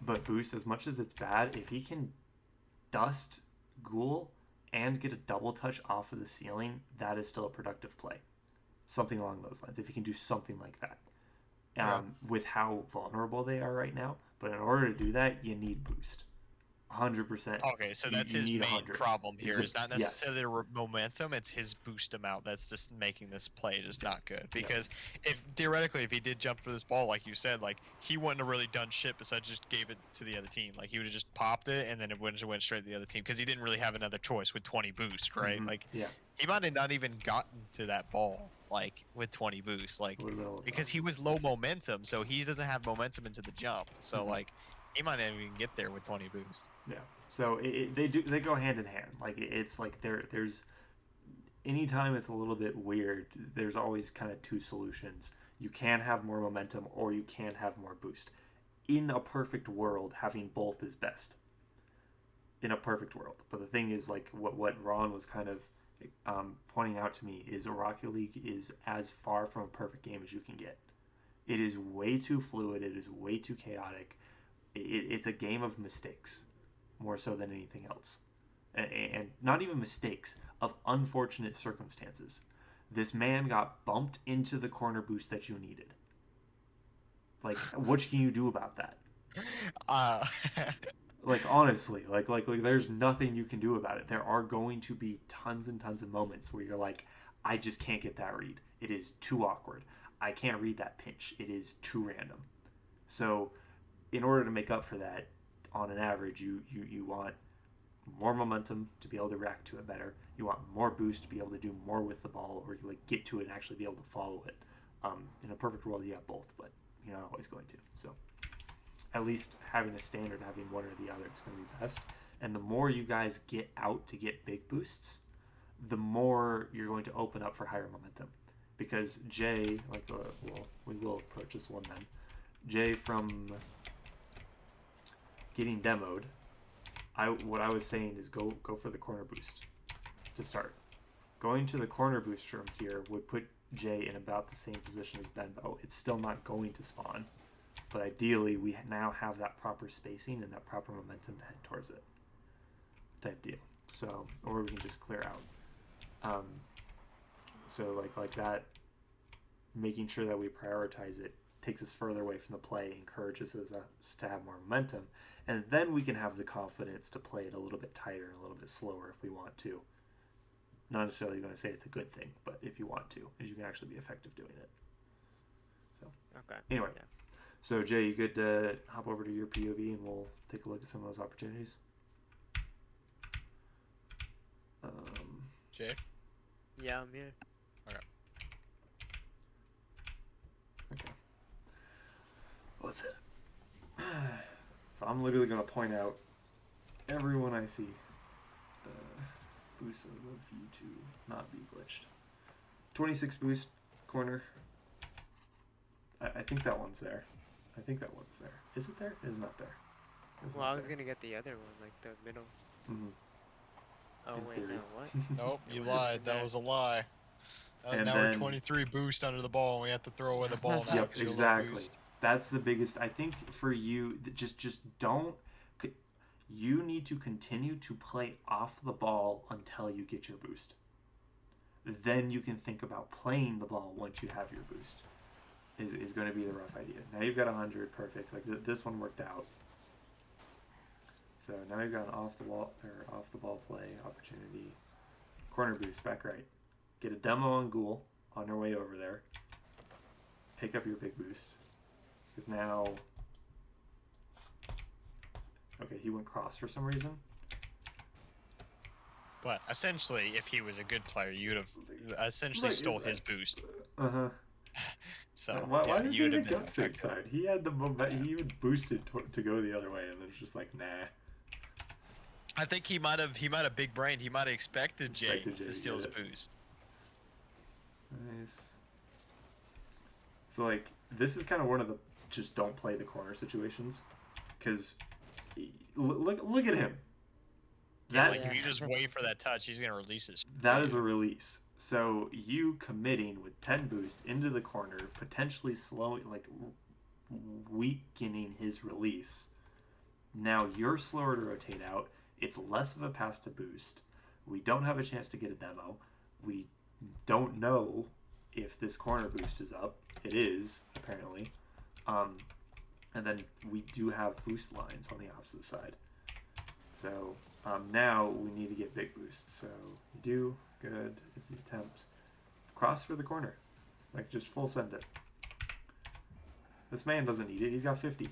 but boost as much as it's bad, if he can dust Ghoul and get a double touch off of the ceiling, that is still a productive play. Something along those lines. If he can do something like that. With how vulnerable they are right now. But in order to do that, you need boost. 100%. Okay, so that's his main problem here. It's not necessarily the momentum; it's his boost amount that's just making this play just not good. Because if theoretically, if he did jump for this ball, like you said, like he wouldn't have really done shit besides just gave it to the other team. Like he would have just popped it, and then it went straight to the other team because he didn't really have another choice with 20 boost, right? Like he might have not even gotten to that ball like with 20 boost, like because he was low momentum, so he doesn't have momentum into the jump. So like. He might not even get there with 20 boost. Yeah. So they go hand in hand. Like it's like there's anytime it's a little bit weird, there's always kind of two solutions. You can have more momentum or you can have more boost. In a perfect world, having both is best. In a perfect world. But the thing is, like what Ron was kind of pointing out to me is Rocket League is as far from a perfect game as you can get. It is way too fluid. It is way too chaotic. It's a game of mistakes more so than anything else, and not even mistakes, of unfortunate circumstances. This man got bumped into the corner boost that you needed. Like, what can you do about that? Like, honestly, like there's nothing you can do about it. There are going to be tons and tons of moments where you're like, I just can't get that read. It is too awkward. I can't read that pinch. It is too random. So in order to make up for that, on an average, you want more momentum to be able to react to it better. You want more boost to be able to do more with the ball, or like get to it and actually be able to follow it. In a perfect world, you have both, but you're not always going to. So at least having a standard, having one or the other, is going to be best. And the more you guys get out to get big boosts, the more you're going to open up for higher momentum. Because Jay, we will approach this one then. Jay, from getting demoed, what I was saying is go for the corner boost to start. Going to the corner boost from here would put Jay in about the same position as Benbow. It's still not going to spawn, but ideally we now have that proper spacing and that proper momentum to head towards it, type deal. So, or we can just clear out. So like that, making sure that we prioritize it takes us further away from the play, encourages us to have more momentum, and then we can have the confidence to play it a little bit tighter and a little bit slower if we want to. Not necessarily going to say it's a good thing, but if you want to, because you can actually be effective doing it. So anyway, So Jay, you good to hop over to your POV and we'll take a look at some of those opportunities? Jay? Yeah, I'm here. Okay. What's it? So I'm literally going to point out everyone I see. Boost, I would love you to not be glitched. 26 boost corner. I think that one's there. Is it there? It is not there. Well, I was going to get the other one, like the middle. Mm-hmm. Oh, wait, no, what? Nope, you lied. That was a lie. Now we're 23 boost under the ball, and we have to throw away the ball now. Yep, exactly. That's the biggest. I think for you, just don't. You need to continue to play off the ball until you get your boost. Then you can think about playing the ball once you have your boost. Is going to be the rough idea. Now you've got 100, perfect. Like this one worked out. So now you've got an off the ball play opportunity. Corner boost, back right. Get a demo on Ghoul on our way over there. Pick up your big boost. Because now... Okay, he went cross for some reason. But essentially, if he was a good player, you would have essentially stole his boost. Uh-huh. So why does he even jump to the side? He had the moment. He would boost it to go the other way, and then it's just like, nah. I think he might have big brained. He might have expected Jay to steal his boost. Nice. So like, this is kind of one of the just don't play the corner situations, because look at him. If you just wait for that touch, he's gonna release his. That is a release. So you committing with 10 boost into the corner, potentially slowing, like weakening his release. Now you're slower to rotate out. It's less of a pass to boost. We don't have a chance to get a demo. We don't know if this corner boost is up. It is, apparently. And then we do have boost lines on the opposite side. So now we need to get big boost. So we do. Good is the attempt. Cross for the corner. Like, just full send it. This man doesn't need it. He's got 50.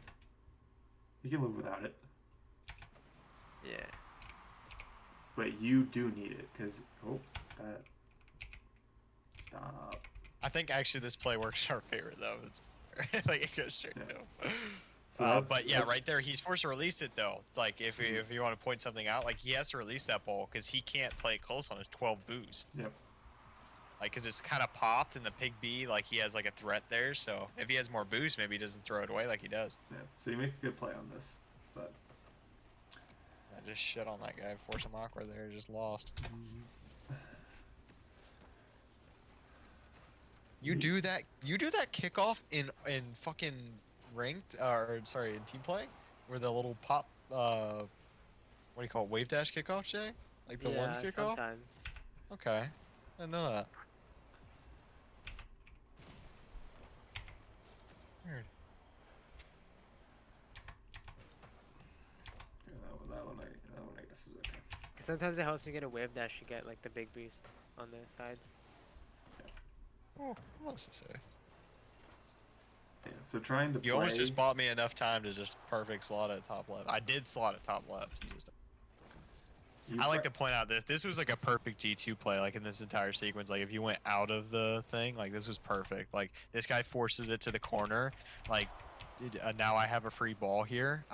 He can live without it. Yeah. But you do need it, because... Oh, that... Stop. I think actually this play works in our favor, though. Like, it goes straight to him. So but yeah, right there, he's forced to release it, though. Like, if you want to point something out, like, he has to release that ball, because he can't play it close on his 12 boost. Yep. Like, because it's kind of popped, and the pig B, like, he has, like, a threat there, so if he has more boost, maybe he doesn't throw it away like he does. Yeah, so you make a good play on this, but... I just shit on that guy, force him awkward there, just lost. You do that kickoff in fucking ranked, or sorry, in team play, where the little pop, what do you call it, wave dash kickoff, Jay? Like the ones kickoff? Sometimes. Okay, I didn't know that. Weird. Yeah, that one I guess is okay. Sometimes it helps you get a wave dash to get like the big boost on the sides. Oh, what else to say? Yeah, so trying to You play... almost just bought me enough time to just perfect slot at top left. I did slot at top left. I like to point out that this was like a perfect G2 play, like in this entire sequence. Like if you went out of the thing, like this was perfect. Like this guy forces it to the corner. Like now I have a free ball here.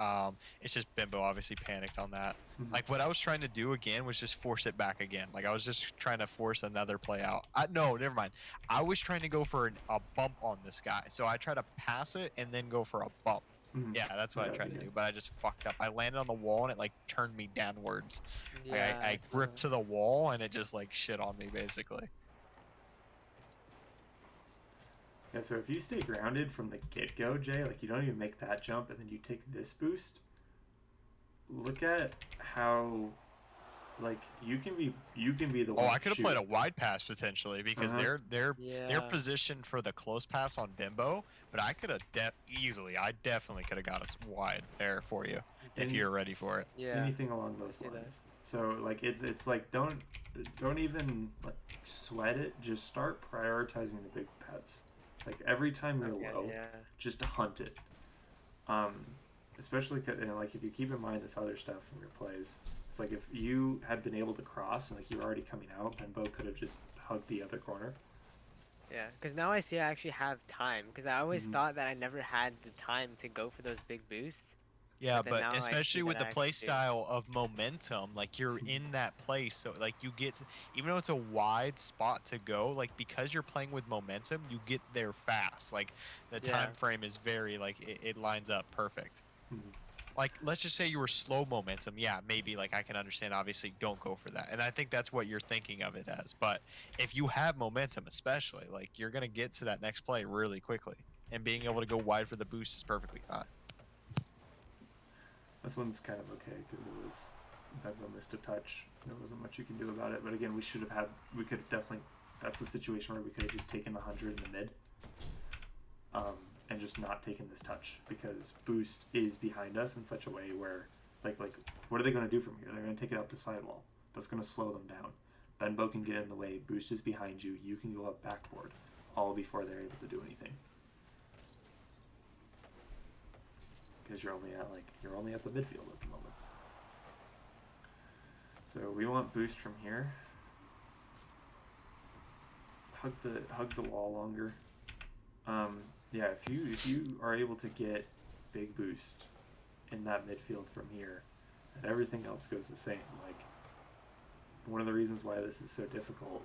It's just Bimbo obviously panicked on that. Like what I was trying to do again was just force it back again. Like I was just trying to force another play out. No, never mind. I was trying to go for a bump on this guy. So I tried to pass it and then go for a bump. Yeah, that's what I tried to do, but I just fucked up. I landed on the wall and it like turned me downwards. Yeah, I gripped to the wall and it just like shit on me basically. Yeah, so if you stay grounded from the get-go, Jay, like you don't even make that jump and then you take this boost, look at how like you can be the one. Oh, I could have played a wide pass potentially because they're positioned for the close pass on Bimbo, but I could have I definitely could have got us wide there for you if you're ready for it. Yeah. Anything along those lines. So like it's like don't even like sweat it. Just start prioritizing the big pets. Like every time you're low, just hunt it. Especially like if you keep in mind this other stuff from your plays. It's like if you had been able to cross and like you were already coming out, Benbow could have just hugged the other corner. Yeah, because now I see I actually have time. Because I always thought that I never had the time to go for those big boosts. Yeah, but especially with the play style of momentum, like you're in that place, so like you get, even though it's a wide spot to go, like because you're playing with momentum, you get there fast. Like the time frame is very like it lines up perfect. Like let's just say you were slow momentum, yeah, maybe like I can understand. Obviously, don't go for that, and I think that's what you're thinking of it as. But if you have momentum, especially, like you're gonna get to that next play really quickly, and being able to go wide for the boost is perfectly fine. This one's kind of okay because it was Benbow missed a touch. There wasn't much you can do about it. But again, we could have definitely. That's a situation where we could have just taken the 100 in the mid, and just not taken this touch because boost is behind us in such a way where, like, what are they going to do from here? They're going to take it up the sidewall. That's going to slow them down. Benbow can get in the way. Boost is behind you. You can go up backboard, all before they're able to do anything. Because you're only at the midfield at the moment. So we want boost from here. Hug the wall longer. Yeah, if you are able to get big boost in that midfield from here, and everything else goes the same. Like one of the reasons why this is so difficult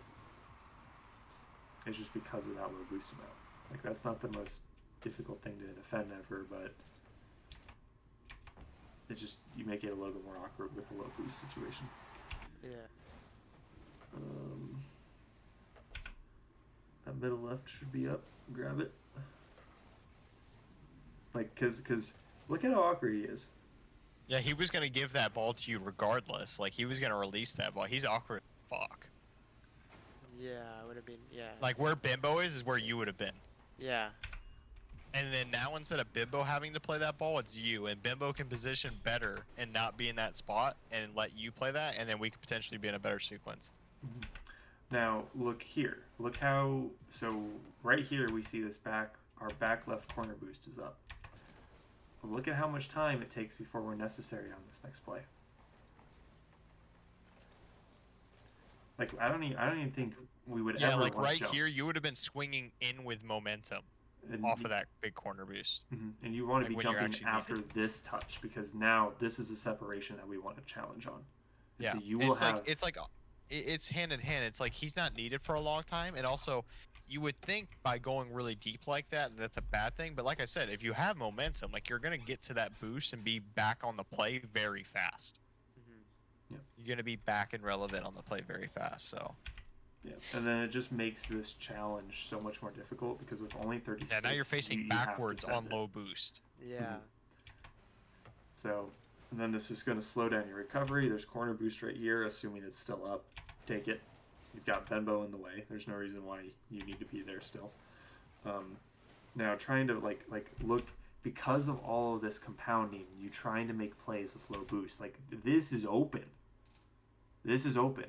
is just because of that low boost amount. Like that's not the most difficult thing to defend ever, but it just you make it a little bit more awkward with the low boost situation. Yeah. That middle left should be up. Grab it. Like, cause look at how awkward he is. Yeah, he was gonna give that ball to you regardless. Like he was gonna release that ball. He's awkward as fuck. Yeah, I would have been. Yeah. Like where Bimbo is where you would have been. Yeah. And then now instead of Bimbo having to play that ball, it's you. And Bimbo can position better and not be in that spot and let you play that, and then we could potentially be in a better sequence. Now look here. Look how right here we see this our back left corner boost is up. Look at how much time it takes before we're necessary on this next play. Like I don't even think we would ever like want right jump. here, you would have been swinging in with momentum And off of that big corner boost. And you want to Like be when you're jumping actually after needed. this touch because now this is the separation that we want to challenge on. Yeah, So you will have. It's hand in hand. It's like he's not needed for a long time, and also you would think by going really deep like that, that's a bad thing. But like I said, if you have momentum, like you're gonna get to that boost and be back on the play very fast. Mm-hmm. You're gonna be back and relevant on the play very fast. So. Yeah, and then it just makes this challenge so much more difficult because with only 36, Yeah, now you're facing you have to backwards send on it. low boost. Yeah. So, and then this is going to slow down your recovery. There's corner boost right here, assuming it's still up. Take it. You've got Benbow in the way. There's no reason why you need to be there still. Now, trying to like look because of all of this compounding, you trying to make plays with low boost. Like this is open. This is open.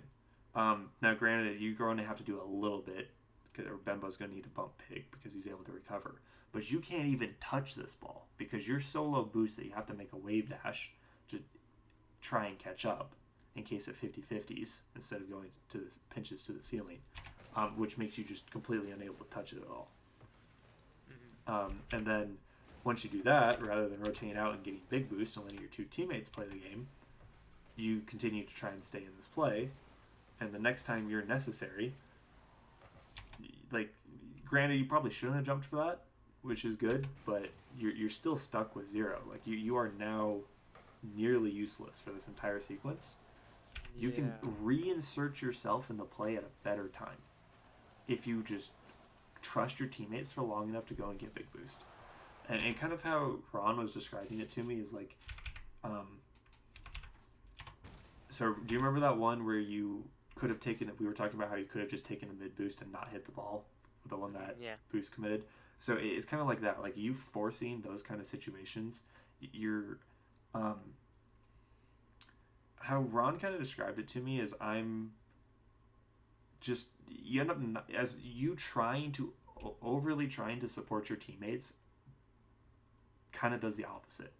Now, granted, you're going to have to do a little bit, or Bembo's going to need to bump Pig because he's able to recover. But you can't even touch this ball because you're so low boost that you have to make a wave dash to try and catch up in case it 50-50s instead of going to the pinches to the ceiling, which makes you just completely unable to touch it at all. And then once you do that, rather than rotating out and getting big boost and letting your two teammates play the game, you continue to try and stay in this play. And the next time you're necessary, like, granted, you probably shouldn't have jumped for that, which is good, but you're still stuck with 0. Like, you are now nearly useless for this entire sequence. You can reinsert yourself in the play at a better time if you just trust your teammates for long enough to go and get big boost. And kind of how Ron was describing it to me is like, so do you remember that one where you could have taken it? We were talking about how you could have just taken the mid boost and not hit the ball, the one that boost committed. So it's kind of like that, like you forcing those kind of situations. You're, how Ron kind of described it to me is I'm just, you end up as you overly trying to support your teammates kind of does the opposite.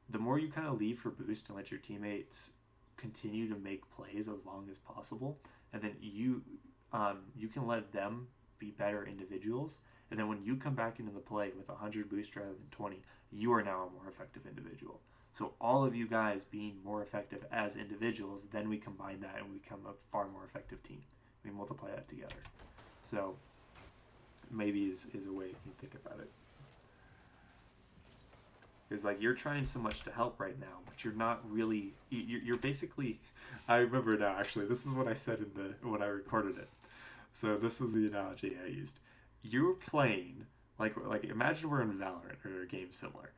The more you kind of leave for boost and let your teammates continue to make plays as long as possible, and then you can let them be better individuals, and then when you come back into the play with 100 boost rather than 20, you are now a more effective individual. So all of you guys being more effective as individuals, then we combine that and we become a far more effective team. We multiply that together. So maybe is a way you can think about it. It's like you're trying so much to help right now, but you're not really. You're basically. I remember now. Actually, this is what I said when I recorded it. So this was the analogy I used. You're playing like imagine we're in Valorant or a game similar.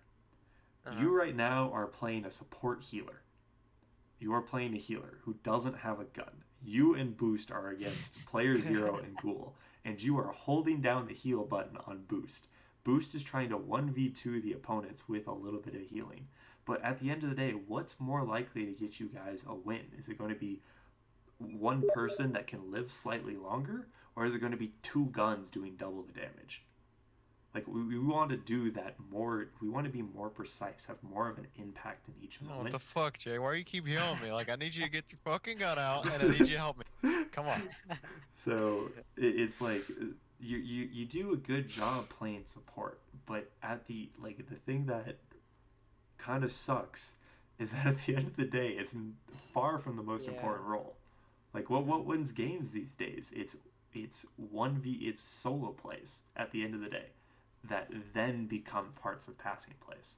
You right now are playing a support healer. You are playing a healer who doesn't have a gun. You and Boost are against player 0 and Ghoul, and you are holding down the heal button on Boost. Boost is trying to 1v2 the opponents with a little bit of healing. But at the end of the day, what's more likely to get you guys a win? Is it going to be one person that can live slightly longer, or is it going to be 2 guns doing double the damage? Like, we want to do that more. We want to be more precise, have more of an impact in each moment. What the fuck, Jay? Why do you keep healing me? Like, I need you to get your fucking gun out, and I need you to help me. Come on. So, it's like, you do a good job playing support, but at the thing that kind of sucks is that at the end of the day, it's far from the most important role. Like, what wins games these days? It's 1v, it's solo plays at the end of the day that then become parts of passing plays.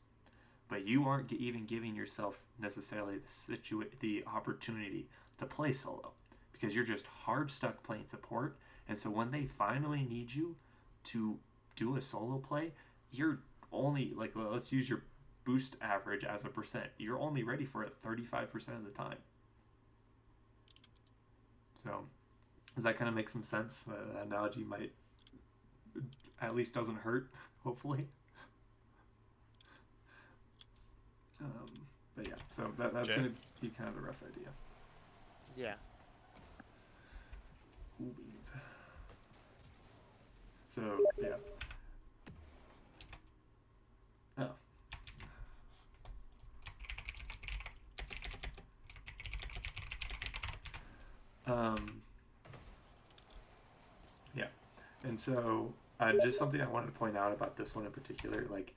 But you aren't even giving yourself necessarily the opportunity to play solo because you're just hard stuck playing support. And so when they finally need you to do a solo play, you're only, like, let's use your boost average as a percent, you're only ready for it 35% of the time. So does that kind of make some sense? That analogy might, at least doesn't hurt, hopefully. But yeah, so that's Okay. going to be kind of the rough idea. Yeah. Cool beans. So, yeah. Oh. Yeah. And so, just something I wanted to point out about this one in particular, like,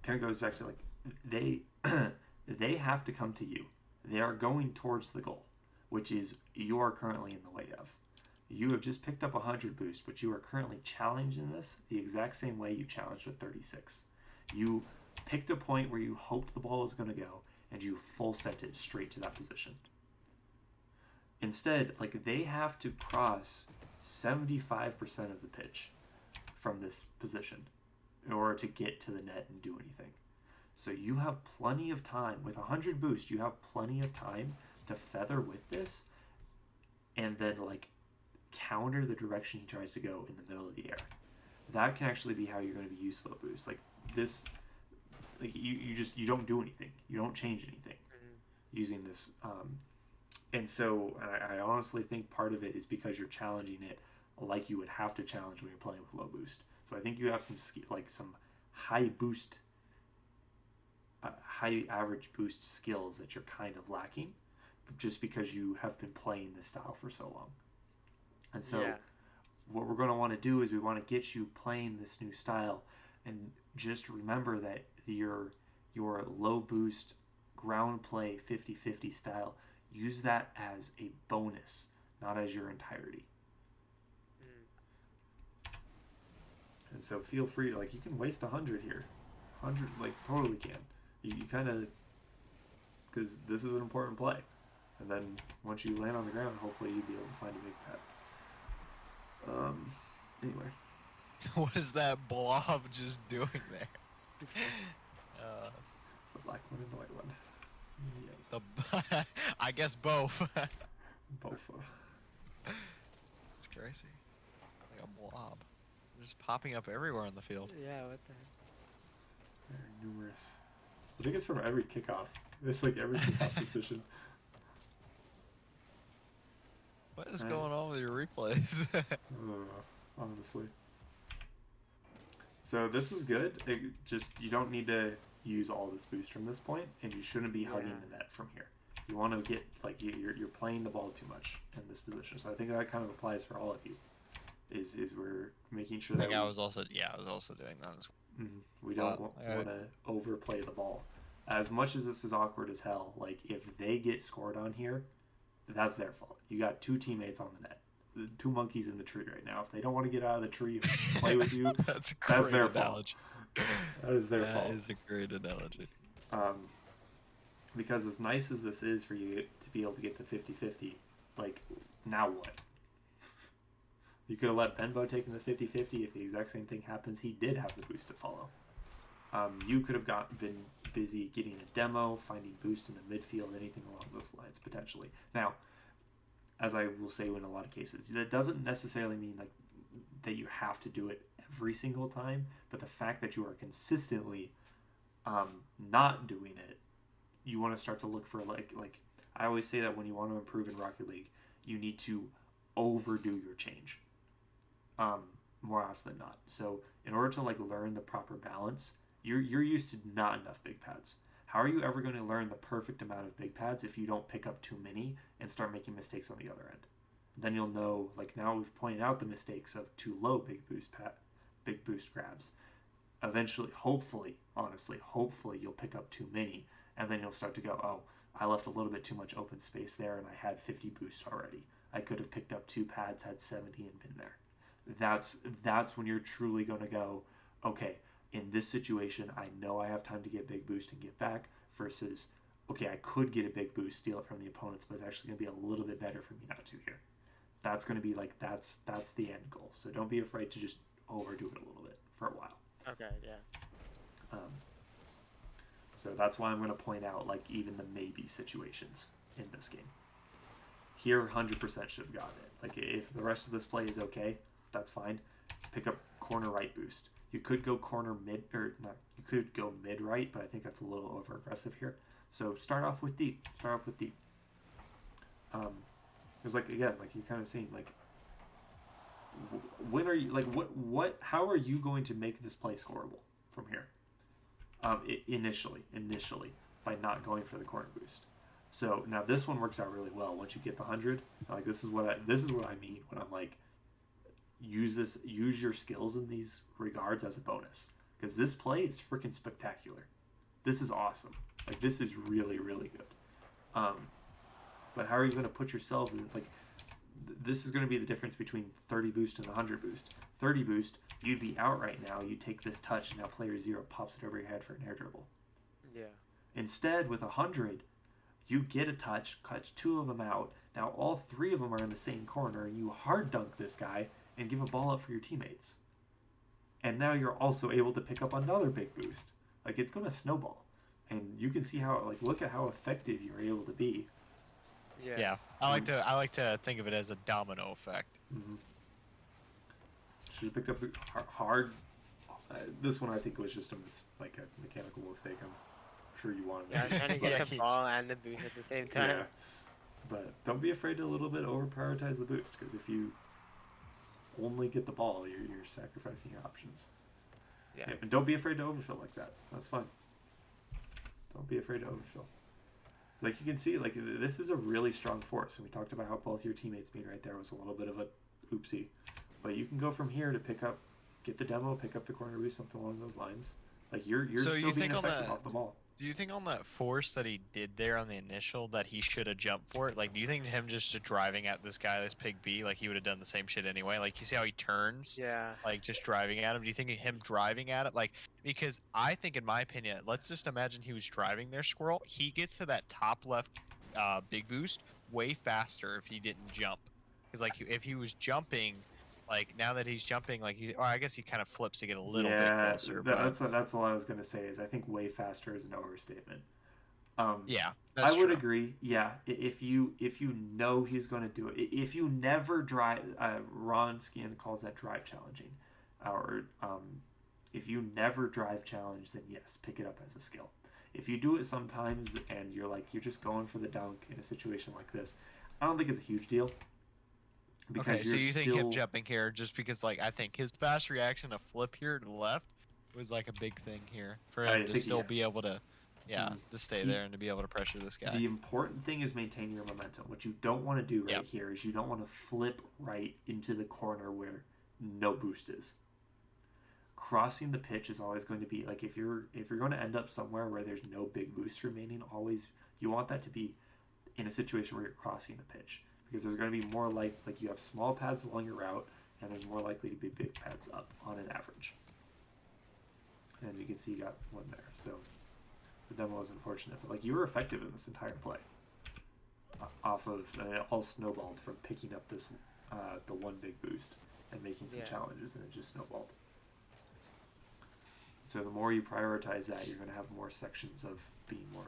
kind of goes back to, like, they they have to come to you. They are going towards the goal, which is you are currently in the way of. You have just picked up 100 boost, but you are currently challenged in this the exact same way you challenged with 36. You picked a point where you hoped the ball was going to go, and you full sent it straight to that position. Instead, like, they have to cross 75% of the pitch from this position in order to get to the net and do anything. So you have plenty of time. With 100 boost, you have plenty of time to feather with this and then, like, counter the direction he tries to go in the middle of the air. That can actually be how you're going to be useful at boost. Like, this, like, you don't do anything. You don't change anything using this. And so I honestly think part of it is because you're challenging it like you would have to challenge when you're playing with low boost. So I think you have some high boost, high average boost skills that you're kind of lacking, just because you have been playing this style for so long. And so what we're going to want to do is we want to get you playing this new style, and just remember that your low boost ground play 50-50 style, use that as a bonus, not as your entirety. And so feel free, like, you can waste 100 here. 100, like, totally can. You kind of, because this is an important play. And then once you land on the ground, hopefully you'll be able to find a big pet. Anyway. What is that blob just doing there? The black one and the white one. The I guess both. Both. It's crazy. Like a blob. They're just popping up everywhere on the field. Yeah, what the heck? Very numerous. I think it's from every kickoff. It's like every kickoff position. What is going on with your replays? Honestly. So this is good. You don't need to use all this boost from this point, and you shouldn't be hugging the net from here. You want to get, like, you're playing the ball too much in this position. So I think that kind of applies for all of you. Is we're making sure that I was also doing that as well. We don't want to overplay the ball. As much as this is awkward as hell, like, if they get scored on here, that's their fault. You got two teammates on the net. The two monkeys in the tree right now. If they don't want to get out of the tree and play with you, that's their analogy. fault. That is their fault. That is a great analogy. Because as nice as this is for you to be able to get the 50-50, like, now what? You could have let Benbow take in the 50-50 if the exact same thing happens. He did have the boost to follow. You could have been busy getting a demo, finding boost in the midfield, anything along those lines, potentially. Now, as I will say in a lot of cases, that doesn't necessarily mean, like, that you have to do it every single time, but the fact that you are consistently not doing it, you want to start to look for, like I always say that when you want to improve in Rocket League, you need to overdo your change more often than not. So in order to, like, learn the proper balance, you're used to not enough big pads. How are you ever going to learn the perfect amount of big pads if you don't pick up too many and start making mistakes on the other end? Then you'll know, like, now we've pointed out the mistakes of too low big boost grabs. Eventually, hopefully you'll pick up too many, and then you'll start to go, oh, I left a little bit too much open space there and I had 50 boost already. I could have picked up 2 pads, had 70, and been there. That's when you're truly going to go, okay, in this situation, I know I have time to get big boost and get back, versus, okay, I could get a big boost, steal it from the opponents, but it's actually going to be a little bit better for me not to here. That's going to be, like, that's the end goal. So don't be afraid to just overdo it a little bit for a while. Okay, yeah. So that's why I'm going to point out like even the maybe situations in this game. Here, 100% should have gotten it. Like if the rest of this play is okay, that's fine. Pick up corner right boost. You could go corner mid or not. You could go mid right, but I think that's a little over aggressive here. So start off with deep. Because like again, like you're kind of seeing like when are you like what how are you going to make this play scoreable from here? Initially by not going for the corner boost. So now this one works out really well once you get the 100. Like this is what I mean when I'm like use your skills in these regards as a bonus, because this play is freaking spectacular. This is awesome. Like this is really really good. But how are you going to put yourself in, like this is going to be the difference between 30 boost and 100 boost. 30 boost, you'd be out right now. You take this touch, and now player 0 pops it over your head for an air dribble. Yeah. Instead, with 100, you get a touch, cut 2 of them out. Now all 3 of them are in the same corner, and you hard dunk this guy and give a ball up for your teammates. And now you're also able to pick up another big boost. Like it's going to snowball, and you can see how like look at how effective you're able to be. Yeah. I like to think of it as a domino effect. Mm-hmm. Should have picked up the hard. This one I think was just a mechanical mistake. I'm sure you wanted. Yeah, I'm trying to get the ball and the boost at the same time. Yeah, but don't be afraid to a little bit over prioritize the boost, because if you only get the ball, you're sacrificing your options. Yeah. And don't be afraid to overfill like that. That's fine. Don't be afraid to overfill. Like you can see, like this is a really strong force, and we talked about how both your teammates being right there was a little bit of a oopsie, but you can go from here to get the demo, pick up the corner boost, something along those lines. Like you're So still you being think on effective that- off the ball. Do you think on that force that he did there on the initial that he should have jumped for it? Like, do you think him just driving at this guy, this pig B, like he would have done the same shit anyway? Like, you see how he turns? Yeah. Like, just driving at him? Do you think him driving at it? Like, because I think, in my opinion, let's just imagine he was driving there, Squirrel. He gets to that top left big boost way faster if he didn't jump. Because, like, if he was jumping... Like now that he's jumping, like or I guess he kind of flips to get a little bit closer. That's all I was gonna say. Is I think way faster is an overstatement. Yeah, I would agree. Yeah, if you know he's gonna do it, if you never drive, Ron Scan calls that drive challenging, or if you never drive challenge, then yes, pick it up as a skill. If you do it sometimes and you're just going for the dunk in a situation like this, I don't think it's a huge deal. Okay, so you think him jumping here just because, like, I think his fast reaction to flip here to the left was, like, a big thing here for him to still be able to, to stay there and to be able to pressure this guy. The important thing is maintain your momentum. What you don't want to do here is you don't want to flip right into the corner where no boost is. Crossing the pitch is always going to be, like, if you're going to end up somewhere where there's no big boost remaining, you want that to be in a situation where you're crossing the pitch. Because there's going to be more like you have small pads along your route, and there's more likely to be big pads up on an average. And you can see you got one there. So the demo was unfortunate, but like you were effective in this entire play. Off of, and it all snowballed from picking up this the one big boost and making some challenges, and it just snowballed. So the more you prioritize that, you're going to have more sections of being more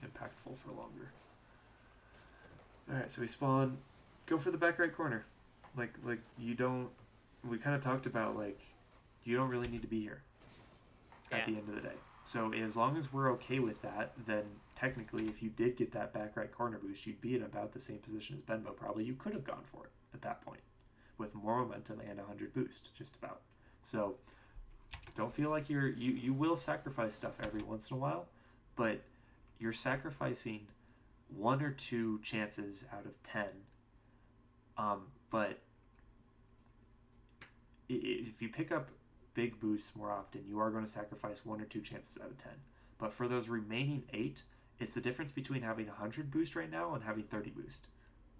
impactful for longer. Alright, so we spawn, go for the back right corner. Like you don't, we kind of talked about, like, you don't really need to be here at the end of the day. So as long as we're okay with that, then technically if you did get that back right corner boost, you'd be in about the same position as Benbow. Probably you could have gone for it at that point with more momentum and 100 boost, just about. So don't feel like you will sacrifice stuff every once in a while, but you're sacrificing 1 or 2 chances out of 10. But if you pick up big boosts more often, you are going to sacrifice 1 or 2 chances out of 10. But for those remaining 8, it's the difference between having 100 boost right now and having 30 boost.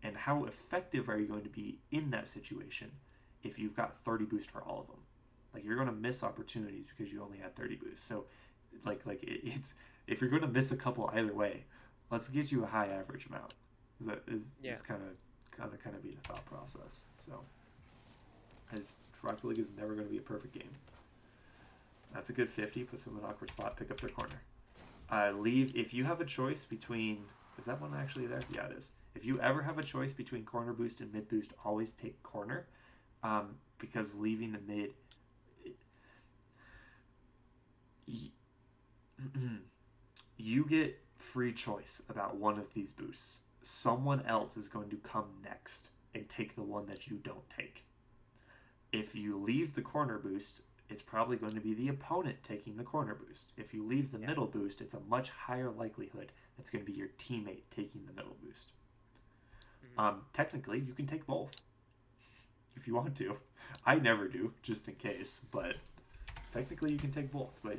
And how effective are you going to be in that situation if you've got 30 boost for all of them? Like, you're going to miss opportunities because you only had 30 boost. So it's if you're going to miss a couple either way, let's get you a high average amount. Is kind of be the thought process. So, as Rocket League is never going to be a perfect game. That's a good 50. Puts them in an awkward spot. Pick up their corner. Leave if you have a choice between. Is that one actually there? Yeah, it is. If you ever have a choice between corner boost and mid boost, always take corner, because leaving the mid. You get free choice about one of these boosts. Someone else is going to come next and take the one that you don't take. If you leave the corner boost, it's probably going to be the opponent taking the corner boost. If you leave the middle boost, it's a much higher likelihood it's going to be your teammate taking the middle boost. Technically, you can take both if you want to. I never do, just in case, but technically you can take both. But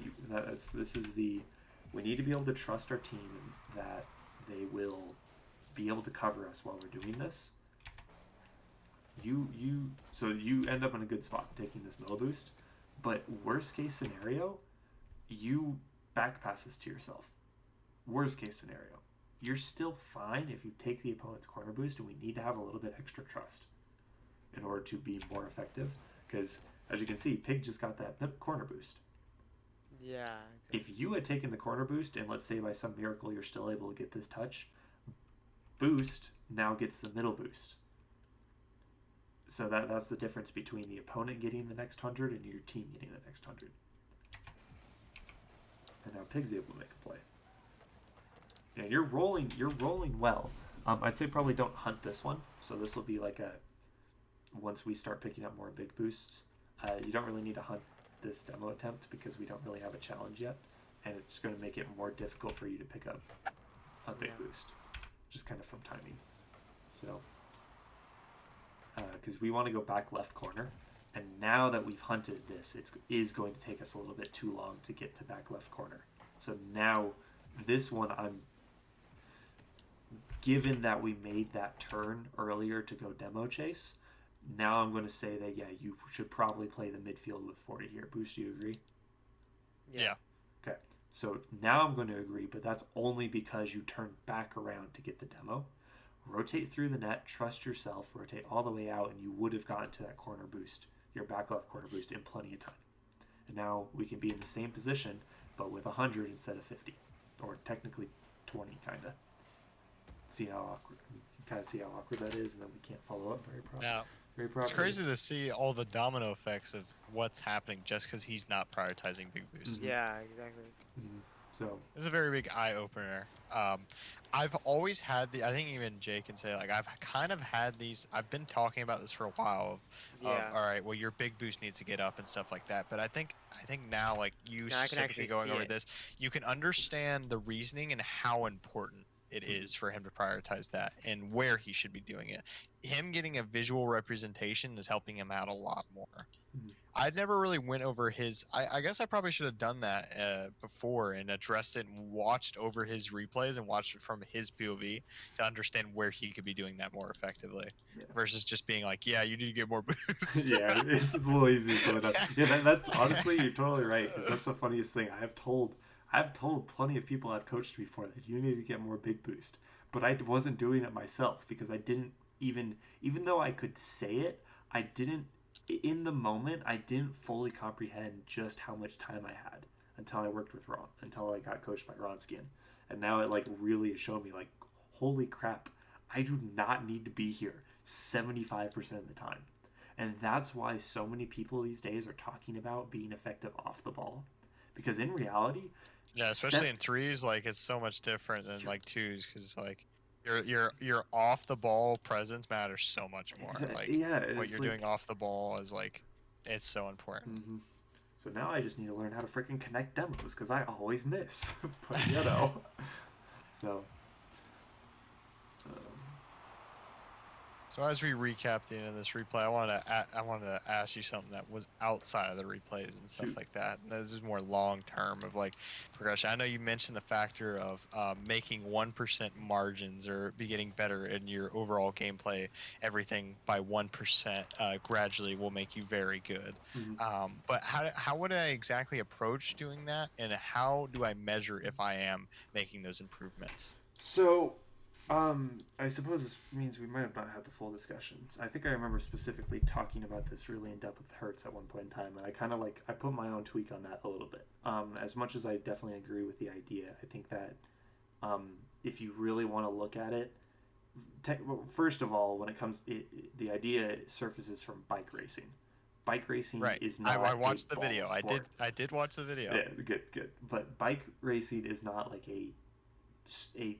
we need to be able to trust our team that they will be able to cover us while we're doing this. So you end up in a good spot taking this middle boost, but worst case scenario, you back passes to yourself. Worst case scenario, you're still fine if you take the opponent's corner boost, and we need to have a little bit extra trust in order to be more effective. Because as you can see, Pig just got that corner boost. Yeah. If you had taken the corner boost, and let's say by some miracle you're still able to get this touch, boost now gets the middle boost. So that's the difference between the opponent getting the next 100 and your team getting the next 100. And now Pig's able to make a play. And you're rolling well. I'd say probably don't hunt this one. So this will be like once we start picking up more big boosts, you don't really need to hunt this demo attempt because we don't really have a challenge yet, and it's going to make it more difficult for you to pick up a big boost, just kind of from timing. So because we want to go back left corner, and now that we've hunted this, it is going to take us a little bit too long to get to back left corner. So now this one, given that we made that turn earlier to go demo chase, now I'm going to say that you should probably play the midfield with 40 here. Boost, do you agree? Yeah. Okay, so now I'm going to agree, but that's only because you turned back around to get the demo. Rotate through the net, trust yourself, rotate all the way out, and you would have gotten to that corner boost, your back left corner boost, in plenty of time. And now we can be in the same position, but with 100 instead of 50, or technically 20, kind of. See how awkward? You can kind of see how awkward that is, and then we can't follow up very properly. Yeah. It's crazy to see all the domino effects of what's happening just because he's not prioritizing big boosts. Mm-hmm. Yeah, exactly. Mm-hmm. So it's a very big eye opener. I've always had I think even Jay can say, like, I've kind of had these. I've been talking about this for a while. Of all right, well, your big boost needs to get up and stuff like that. But I think now, like you specifically going over this, you can understand the reasoning and how important it is for him to prioritize that and where he should be doing it. Him getting a visual representation is helping him out a lot more. Mm-hmm. I never really went over his. I guess I probably should have done that before and addressed it and watched over his replays and watched it from his POV to understand where he could be doing that more effectively, versus just being like, "Yeah, you need to get more boost." Yeah, it's a little easy to sum it up. Yeah, that's honestly, you're totally right, because that's the funniest thing. I've told plenty of people I've coached before that you need to get more big boost, but I wasn't doing it myself because I didn't even though I could say it, I didn't. In the moment, I didn't fully comprehend just how much time I had until I worked with Ron, until I got coached by Ron Skin. And now it really showed me, holy crap, I do not need to be here 75% of the time. And that's why so many people these days are talking about being effective off the ball. Because in reality... Yeah, especially in threes, it's so much different than, twos, because, your off the ball presence matters so much more. What you're doing off the ball is it's so important. Mm-hmm. So now I just need to learn how to freaking connect demos because I always miss. But so. So as we recap the end of this replay, I wanted to ask you something that was outside of the replays and stuff like that. And this is more long term of progression. I know you mentioned the factor of making 1% margins or be getting better in your overall gameplay. Everything by 1% gradually will make you very good. Mm-hmm. But how would I exactly approach doing that, and how do I measure if I am making those improvements? So. I suppose this means we might have not had the full discussions. I think I remember specifically talking about this really in depth with Hertz at one point in time, and I kind of I put my own tweak on that a little bit. As much as I definitely agree with the idea, I think that if you really want to look at it, well, first of all, when it comes, the idea surfaces from bike racing. Bike racing Right. is I not watched a the ball video. sport. I did watch the video. Yeah, good. But bike racing is not like a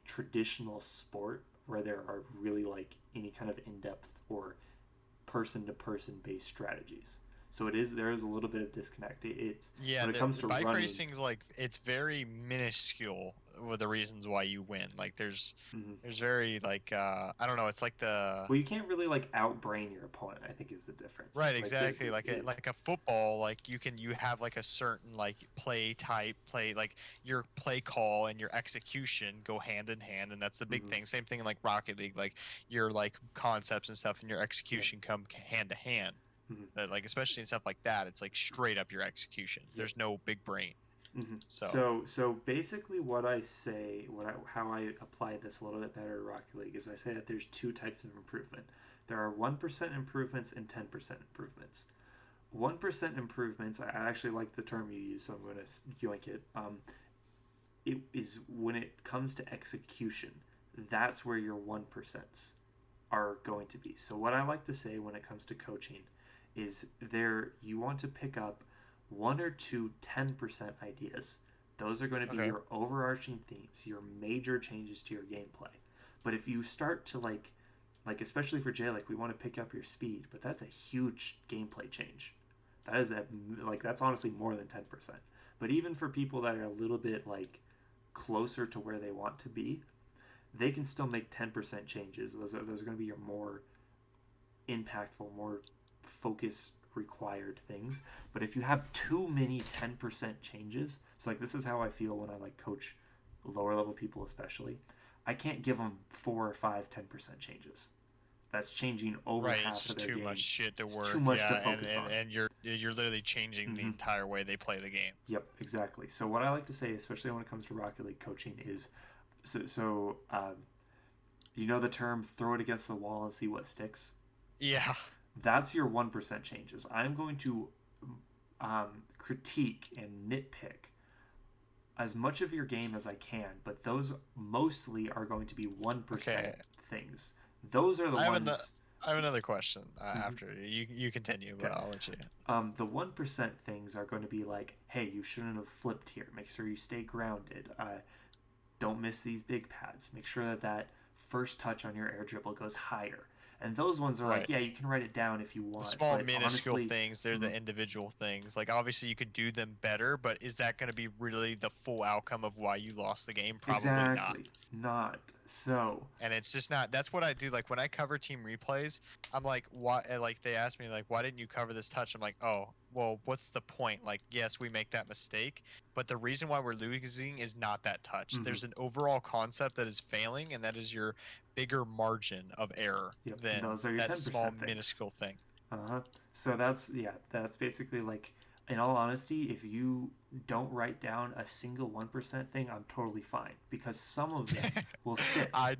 traditional sport where there are really like any kind of in-depth or person-to-person based strategies. So there is a little bit of disconnect. Yeah, When it comes the to bike running. racing's like it's very minuscule with the reasons why you win. Like Mhm. there's very like I don't know. It's like the Well, you can't really like outbrain your opponent, I think, is the difference. right Like exactly like a football. Like you have like a certain like play like your play call and your execution go hand in hand, and that's the big Mhm. thing. Same thing in like Rocket League. Like your like concepts and stuff and your execution come hand to hand. Mhm. But like especially in stuff like that, it's like straight up your execution. Yep. There's no big brain. Mm-hmm. So So basically, what I say, how I apply this a little bit better to Rocket League is I say that there's two types of improvement. There are 1% improvements and 10% improvements. 1% improvements, I actually like the term you use, so I'm going to yoink it. It is when it comes to execution, that's where your 1%s are going to be. So what I like to say when it comes to coaching is you want to pick up one or two 10% ideas. Those are going to be your overarching themes, your major changes to your gameplay. But if you start to like especially for Jay, like we want to pick up your speed, but that's a huge gameplay change. That's honestly more than 10%. But even for people that are a little bit like closer to where they want to be, they can still make 10% changes. Those are going to be your more impactful, more focus required things. But if you have too many 10% changes, so like this is how I feel when I like coach lower level people especially, I can't give them 4 or 5 10% changes. That's changing over half it's just of their too game. much shit to It's work. too much to Yeah, focus on. and you're literally changing the entire way they play the game. Yep, exactly. So what I like to say, especially when it comes to Rocket League coaching, is you know the term "throw it against the wall and see what sticks." Yeah. That's your 1% changes. I'm going to critique and nitpick as much of your game as I can, but those mostly are going to be 1% things. Those are the ones. I have another question after you continue, but I'll let you. The 1% things are going to be like, hey, you shouldn't have flipped here. Make sure you stay grounded. Don't miss these big pads. Make sure that first touch on your air dribble goes higher. And those ones are like, yeah, you can write it down if you want. The small, but minuscule honestly, things, they're the individual things. Like, obviously, you could do them better, but is that going to be really the full outcome of why you lost the game? Probably not. So. And it's just not. That's what I do. Like, when I cover team replays, I'm like, why? Like, they ask me, like, why didn't you cover this touch? I'm like, oh, well, what's the point? Like, yes, we make that mistake, but the reason why we're losing is not that touch. There's an overall concept that is failing, and that is your bigger margin of error than those are your that 10% small, things. minuscule thing. So that's basically like, in all honesty, if you don't write down a single 1% thing, I'm totally fine because some of them will stick. I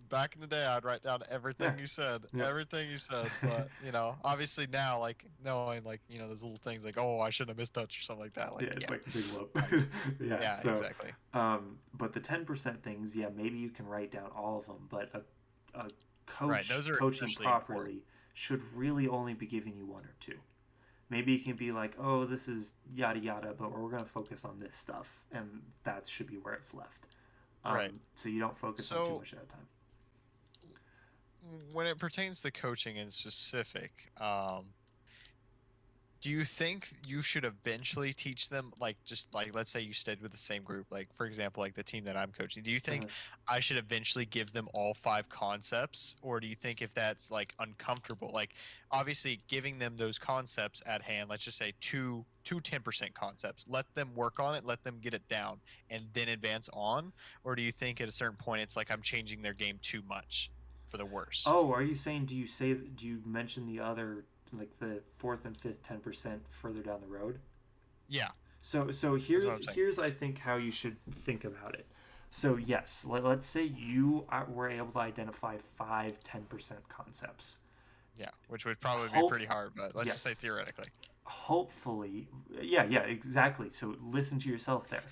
back in the day, I'd write down everything you said, everything you said. But obviously now, like knowing, like those little things, like I shouldn't have mistouched or something like that. Like, it's like a big whoop. So, exactly. But the 10% things, maybe you can write down all of them, but a coach coaching properly important. Should really only be giving you one or two. Maybe it can be like, oh, this is yada yada, but we're going to focus on this stuff, and that should be where it's left. So you don't focus on too much at a time. When it pertains to coaching in specific, do you think you should eventually teach them, like, just like, let's say you stayed with the same group, like, for example, like the team that I'm coaching, do you think I should eventually give them all 5 concepts, or do you think if that's like uncomfortable, like obviously giving them those concepts at hand, let's just say two 10% concepts, let them work on it, let them get it down, and then advance on? Or do you think at a certain point it's like I'm changing their game too much for the worse? Oh, are you saying, do you mention the other, like the 4th and 5th 10% further down the road? Yeah. So here's I think how you should think about it. So yes, let's say you were able to identify 5 10% concepts. Yeah, which would probably be pretty hard, but let's just say theoretically. hopefully, yeah, exactly. So listen to yourself there.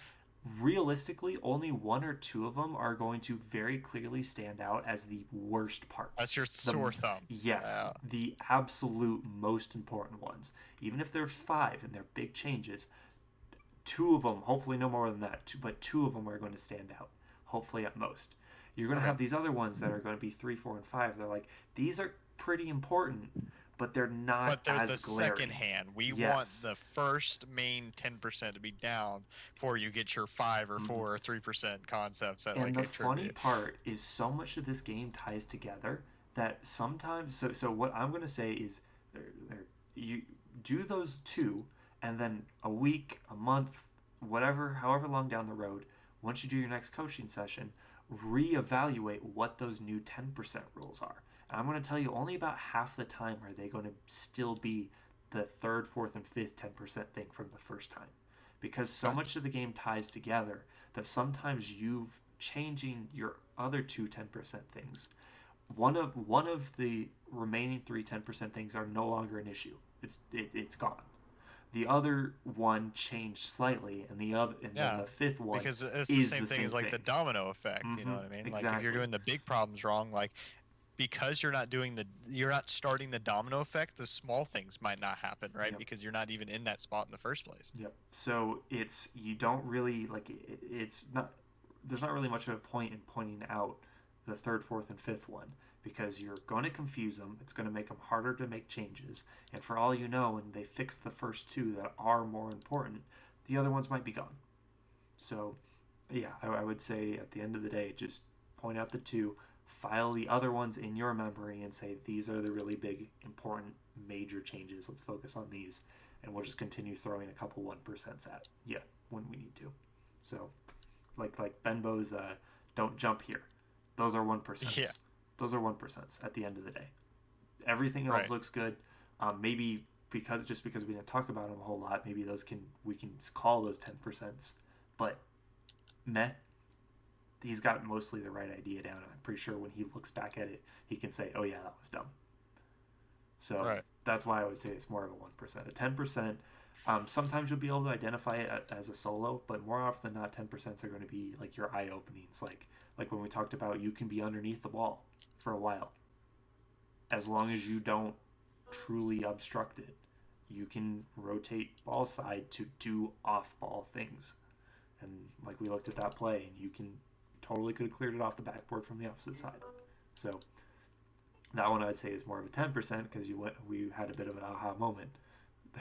Realistically, only one or two of them are going to very clearly stand out as the worst parts. That's your The sore thumb. yes, the absolute most important ones. Even if there's five and they're big changes, two of them, hopefully no more than that, but two of them are going to stand out. Hopefully at most. You're going to Okay. have these other ones that are going to be three, four, and five. They're like these are pretty important, but they're not But they're the as second glaring. hand. We want Yes. the first main 10% to be down before you get your 5 or Mhm. 4 or 3% concepts that And like the funny attribute. part is so much of this game ties together that sometimes. So what I'm gonna say is, you do those two, and then a week, a month, whatever, however long down the road, once you do your next coaching session, reevaluate what those new 10% rules are. And I'm going to tell you, only about half the time are they going to still be the third, fourth, and fifth 10% thing from the first time, because so Okay. much of the game ties together that sometimes you changing your other two 10% things, one of the remaining three 10% things are no longer an issue. It's gone. The other one changed slightly, and then Yeah. the fifth one Because it's the is same the thing same as like the thing. domino effect, you know Mm-hmm. what I mean? Like if you're Exactly. doing the big problems wrong, like because you're not starting the domino effect, the small things might not happen, right? Yep. Because you're not even in that spot in the first place. Yep. So it's you don't really like it's not there's not really much of a point in pointing out the third, fourth, and fifth one because you're going to confuse them. It's going to make them harder to make changes. And for all you know, when they fix the first two that are more important, the other ones might be gone. So, yeah, I would say at the end of the day, just point out the two, file the other ones in your memory, and say these are the really big, important, major changes. Let's focus on these, and we'll just continue throwing a couple 1% at when we need to. So, like Benbow's, don't jump here. Those are 1%. Yeah. Those are 1% at the end of the day. Everything else Right. looks good. Maybe because we didn't talk about them a whole lot, maybe those can we can call those 10%. But meh, he's got mostly the right idea down. I'm pretty sure when he looks back at it, he can say, "Oh yeah, that was dumb." So Right. that's why I would say it's more of a 1%. A 10%, sometimes you'll be able to identify it as a solo, but more often than not, 10% are going to be like your eye openings. Like when we talked about, you can be underneath the ball for a while, as long as you don't truly obstruct it. You can rotate ball side to do off ball things. And like we looked at that play, and you can totally could have cleared it off the backboard from the opposite side. So that one I'd say is more of a 10% because we had a bit of an aha moment.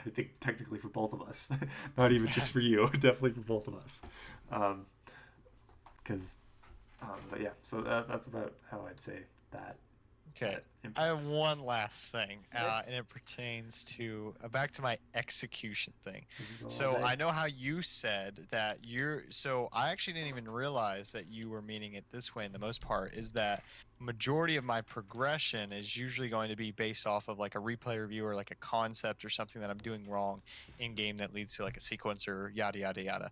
I think technically for both of us, not even just for you, definitely for both of us. Because, but yeah, so that's about how I'd say that Okay. that I have impacts. one last thing, Yep. and it pertains to back to my execution thing. We can go all So day. I know how you said that you're. So I actually didn't even realize that you were meaning it this way. In the most part, is that majority of my progression is usually going to be based off of like a replay review or like a concept or something that I'm doing wrong in game that leads to like a sequence or yada yada yada.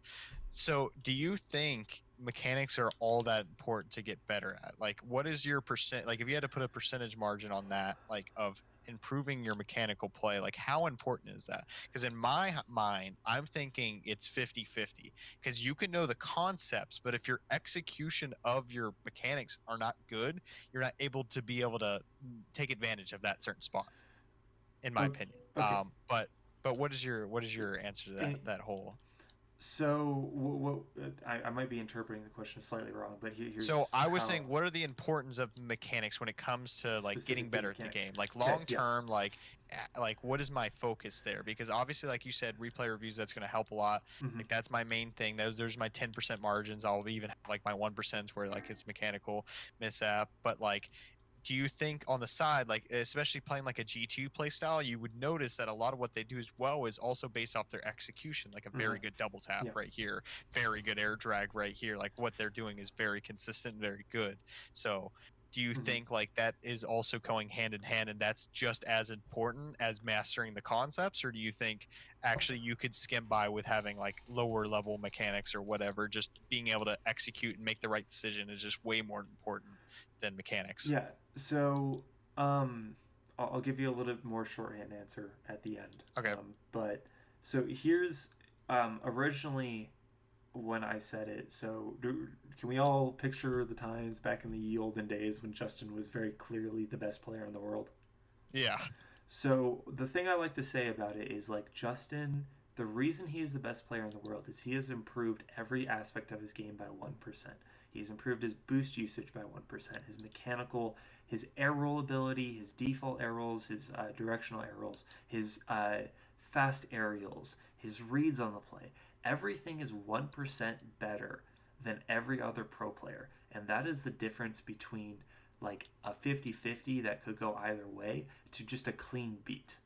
So, do you think mechanics are all that important to get better at? Like, what is your percent? Like, if you had to put a percentage margin on that, like, of improving your mechanical play, like, how important is that? Because in my mind, I'm thinking it's 50-50. Because you can know the concepts, but if your execution of your mechanics are not good, you're not able to take advantage of that certain spot, in my opinion. Okay. But what is your answer to In, that whole? so I might be interpreting the question slightly wrong, but So here's I was how saying, what are the importance of mechanics when it comes to like getting specifically better at the mechanics. game? Like Okay. long Yes. term, like what is my focus there? Because obviously, like you said, replay reviews that's going to help a lot. Mm-hmm. Like that's my main thing. There's my 10% margins. I'll even have like my 1% where like it's mechanical mishap. But like, do you think on the side, like especially playing like a G2 play style, you would notice that a lot of what they do as well is also based off their execution, like a Mm-hmm. very good double tap Yeah. right here, very good air drag right here. Like what they're doing is very consistent and very good. So do you Mm-hmm. think like that is also going hand in hand and that's just as important as mastering the concepts, or do you think actually you could skim by with having like lower level mechanics or whatever, just being able to execute and make the right decision is just way more important than mechanics? Yeah. So, um, I'll give you a little bit more shorthand answer at the end. Okay. But so here's originally when I said it. So can we all picture the times back in the olden days when Justin was very clearly the best player in the world? Yeah. So the thing I like to say about it is like Justin, the reason he is the best player in the world is he has improved every aspect of his game by 1%. He's improved his boost usage by 1%, his mechanical, his air roll ability, his default air rolls, his directional air rolls, his fast aerials, his reads on the play. Everything is 1% better than every other pro player. And that is the difference between like a 50-50 that could go either way to just a clean beat.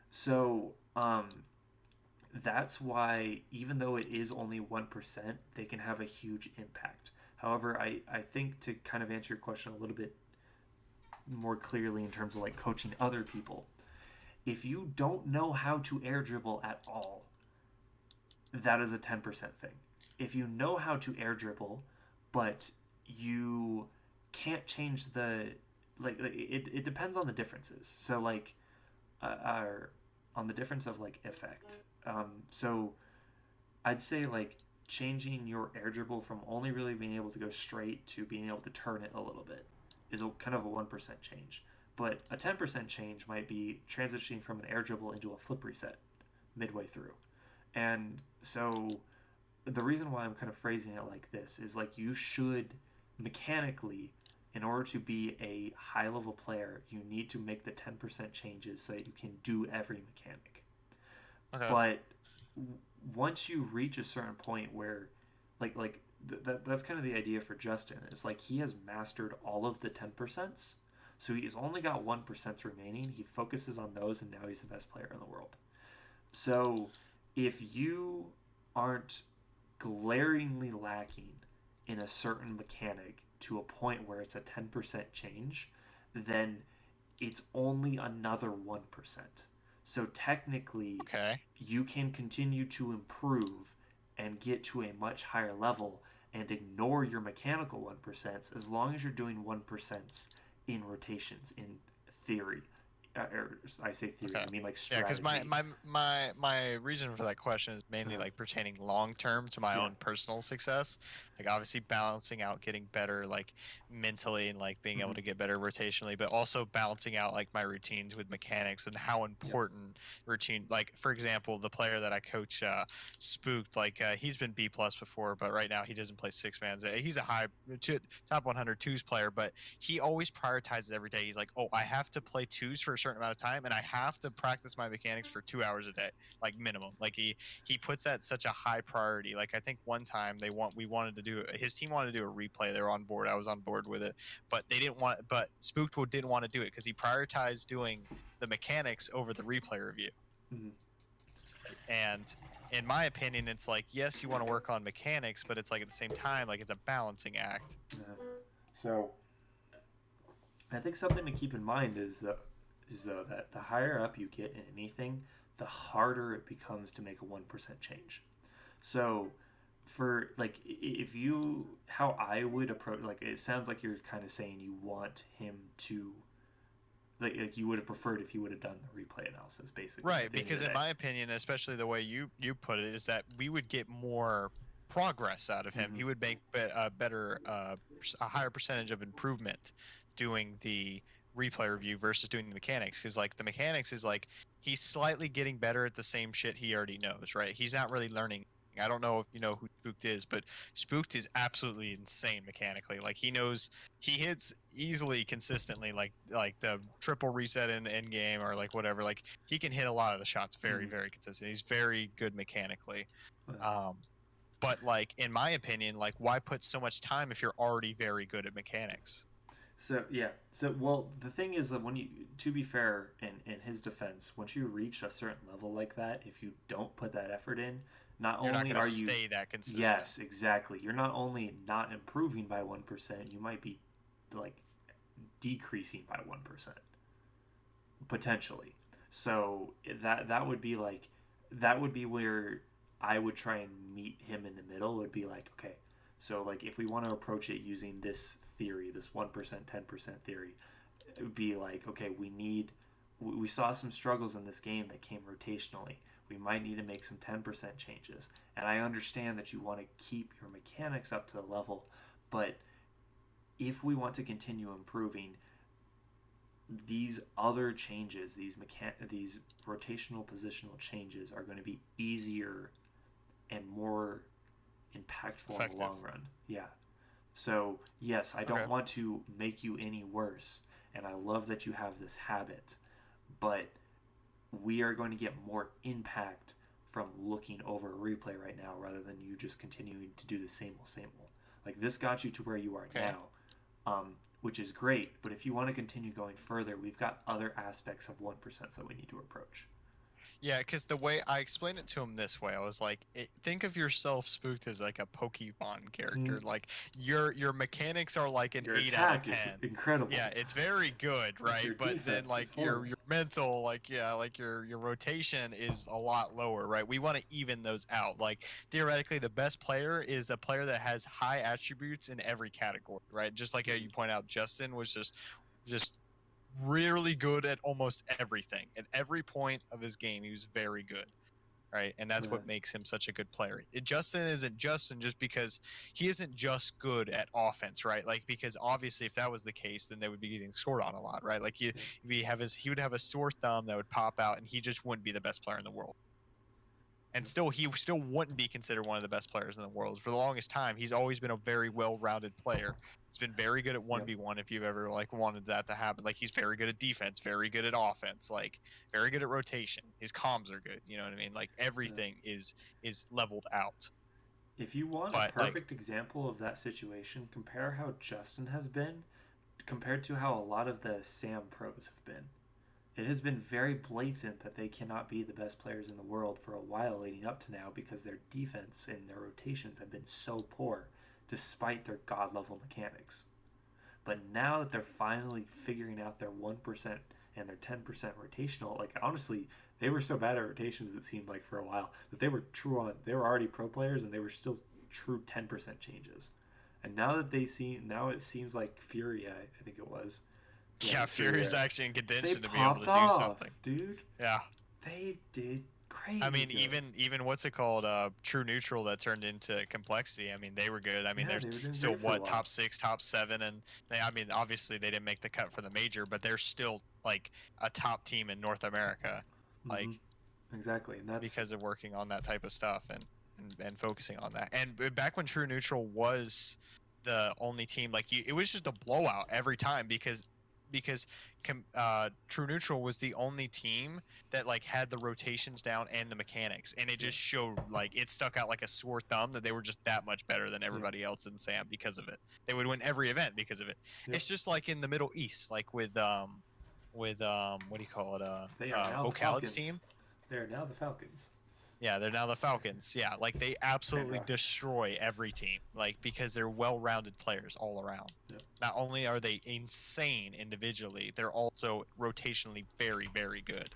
So that's why even though it is only 1%, they can have a huge impact. However, I think to kind of answer your question a little bit more clearly in terms of like coaching other people, if you don't know how to air dribble at all, that is a 10% thing. If you know how to air dribble, but you can't change the it depends on the differences. So like on the difference of like effect. So I'd say like changing your air dribble from only really being able to go straight to being able to turn it a little bit is kind of a 1% change. But a 10% change might be transitioning from an air dribble into a flip reset midway through. And so the reason why I'm kind of phrasing it like this is like you should mechanically, in order to be a high level player, you need to make the 10% changes so that you can do every mechanic. Okay. But once you reach a certain point where that's kind of the idea for Justin. It's like he has mastered all of the 10%. So he's only got 1% remaining. He focuses on those, and now he's the best player in the world. So if you aren't glaringly lacking in a certain mechanic to a point where it's a 10% change, then it's only another 1%. So technically, Okay. you can continue to improve and get to a much higher level and ignore your mechanical 1% as long as you're doing 1% in rotations in theory. Or I say theory, Okay. I mean like Yeah, because strategy. my reason for that question is mainly like pertaining long term to my Yeah. own personal success. Like obviously balancing out getting better like mentally and like being able to get better rotationally, but also balancing out like my routines with mechanics and how important routine. Like for example, the player that I coach, Spooked, like he's been B+ before, but right now he doesn't play six man. He's a top 100 twos player, but he always prioritizes every day. He's like, oh, I have to play twos for a certain amount of time, and I have to practice my mechanics for 2 hours a day, like minimum. Like he puts that such a high priority. Like I think one time we wanted to do his team wanted to do a replay. They were on board. I was on board with it, but they didn't want. But Spooked didn't want to do it because he prioritized doing the mechanics over the replay review. Mm-hmm. And in my opinion, it's like yes, you want to work on mechanics, but it's like at the same time, like it's a balancing act. So I think something to keep in mind is though that the higher up you get in anything, the harder it becomes to make a 1% change. So for like if you how I would approach, like it sounds like you're kind of saying you want him to like you would have preferred if you would have done the replay analysis basically Right, at the end of because the in day. my opinion, especially the way you put it, is that we would get more progress out of him. Mm-hmm. He would make a better, a higher percentage of improvement doing the replay review versus doing the mechanics. Because like the mechanics is like he's slightly getting better at the same shit he already knows. Right, he's not really learning. I don't know if you know who Spooked is, but Spooked is absolutely insane mechanically. Like he hits easily consistently like the triple reset in the end game or like whatever. Like he can hit a lot of the shots very, Mm-hmm. very consistent. He's very good mechanically. Uh, Um but like in my opinion, like why put so much time if you're already very good at mechanics? So yeah. So well, the thing is that when you, to be fair, in his defense, once you reach a certain level like that, if you don't put that effort in, not You're not only gonna are you, stay that consistent. yes, exactly, you're not only not improving by 1%, you might be like decreasing by 1% potentially. So that would be like that would be where I would try and meet him in the middle. It would be like okay, so like if we want to approach it using this theory, this 1% 10% theory, be like, okay, we saw some struggles in this game that came rotationally. We might need to make some 10% changes. And I understand that you want to keep your mechanics up to the level, but if we want to continue improving, these other changes, these rotational positional changes are going to be easier and more impactful in the long run. Yeah. So, yes, I don't want to make you any worse, and I love that you have this habit, but we are going to get more impact from looking over a replay right now rather than you just continuing to do the same old. Like, this got you to where you are now, which is great, but if you want to continue going further, we've got other aspects of 1% that we need to approach. Yeah, because the way I explained it to him this way, I was like, think of yourself spooked as like a Pokemon character. Like your mechanics are like an Your 8 out of attack 10. is incredible. Yeah, it's very good, right? Your But then defense like is horrible. your mental, like like your rotation is a lot lower, right? We want to even those out. Like theoretically, the best player is the player that has high attributes in every category, right? Just like how you point out, Justin was just really good at almost everything. At every point of his game, he was very good, right? And that's what makes him such a good player. Justin isn't Justin just because he isn't just good at offense, right? Like because obviously, if that was the case, then they would be getting scored on a lot, right? Like he would have a sore thumb that would pop out, and he just wouldn't be the best player in the world. And still, he still wouldn't be considered one of the best players in the world. For the longest time, he's always been a very well-rounded player. He's been very good at 1v1 if you've ever like wanted that to happen. Like he's very good at defense, very good at offense, like very good at rotation. His comms are good, you know what I mean? Like everything is leveled out. If you want a perfect example of that situation, compare how Justin has been compared to how a lot of the Sam pros have been. It has been very blatant that they cannot be the best players in the world for a while leading up to now because their defense and their rotations have been so poor despite their god level mechanics. But now that they're finally figuring out their 1% and their 10% rotational, like honestly, they were so bad at rotations it seemed like for a while that they were already pro players and they were still true 10% changes. And now it seems like Fury, I think it was, yeah, Fury's actually in contention to be able to do something, dude. Yeah, they did crazy. I mean, good. even what's it called? True Neutral that turned into Complexity. I mean, they were good. I mean, Yeah, they're still top 6, top 7, and I mean, obviously they didn't make the cut for the major, but they're still like a top team in North America, like exactly, and that's because of working on that type of stuff and focusing on that. And back when True Neutral was the only team, like it was just a blowout every time because True Neutral was the only team that like had the rotations down and the mechanics, and it just showed like it stuck out like a sore thumb that they were just that much better than everybody else in Sam because of it. They would win every event because of it. It's just like in the Middle East, like with what do you call it? they are now the Khaled's Falcons. team. They are now the Falcons. Yeah, they're now the Falcons. Yeah, like they absolutely destroy every team, like because they're well-rounded players all around. Yep. Not only are they insane individually, they're also rotationally very, very good.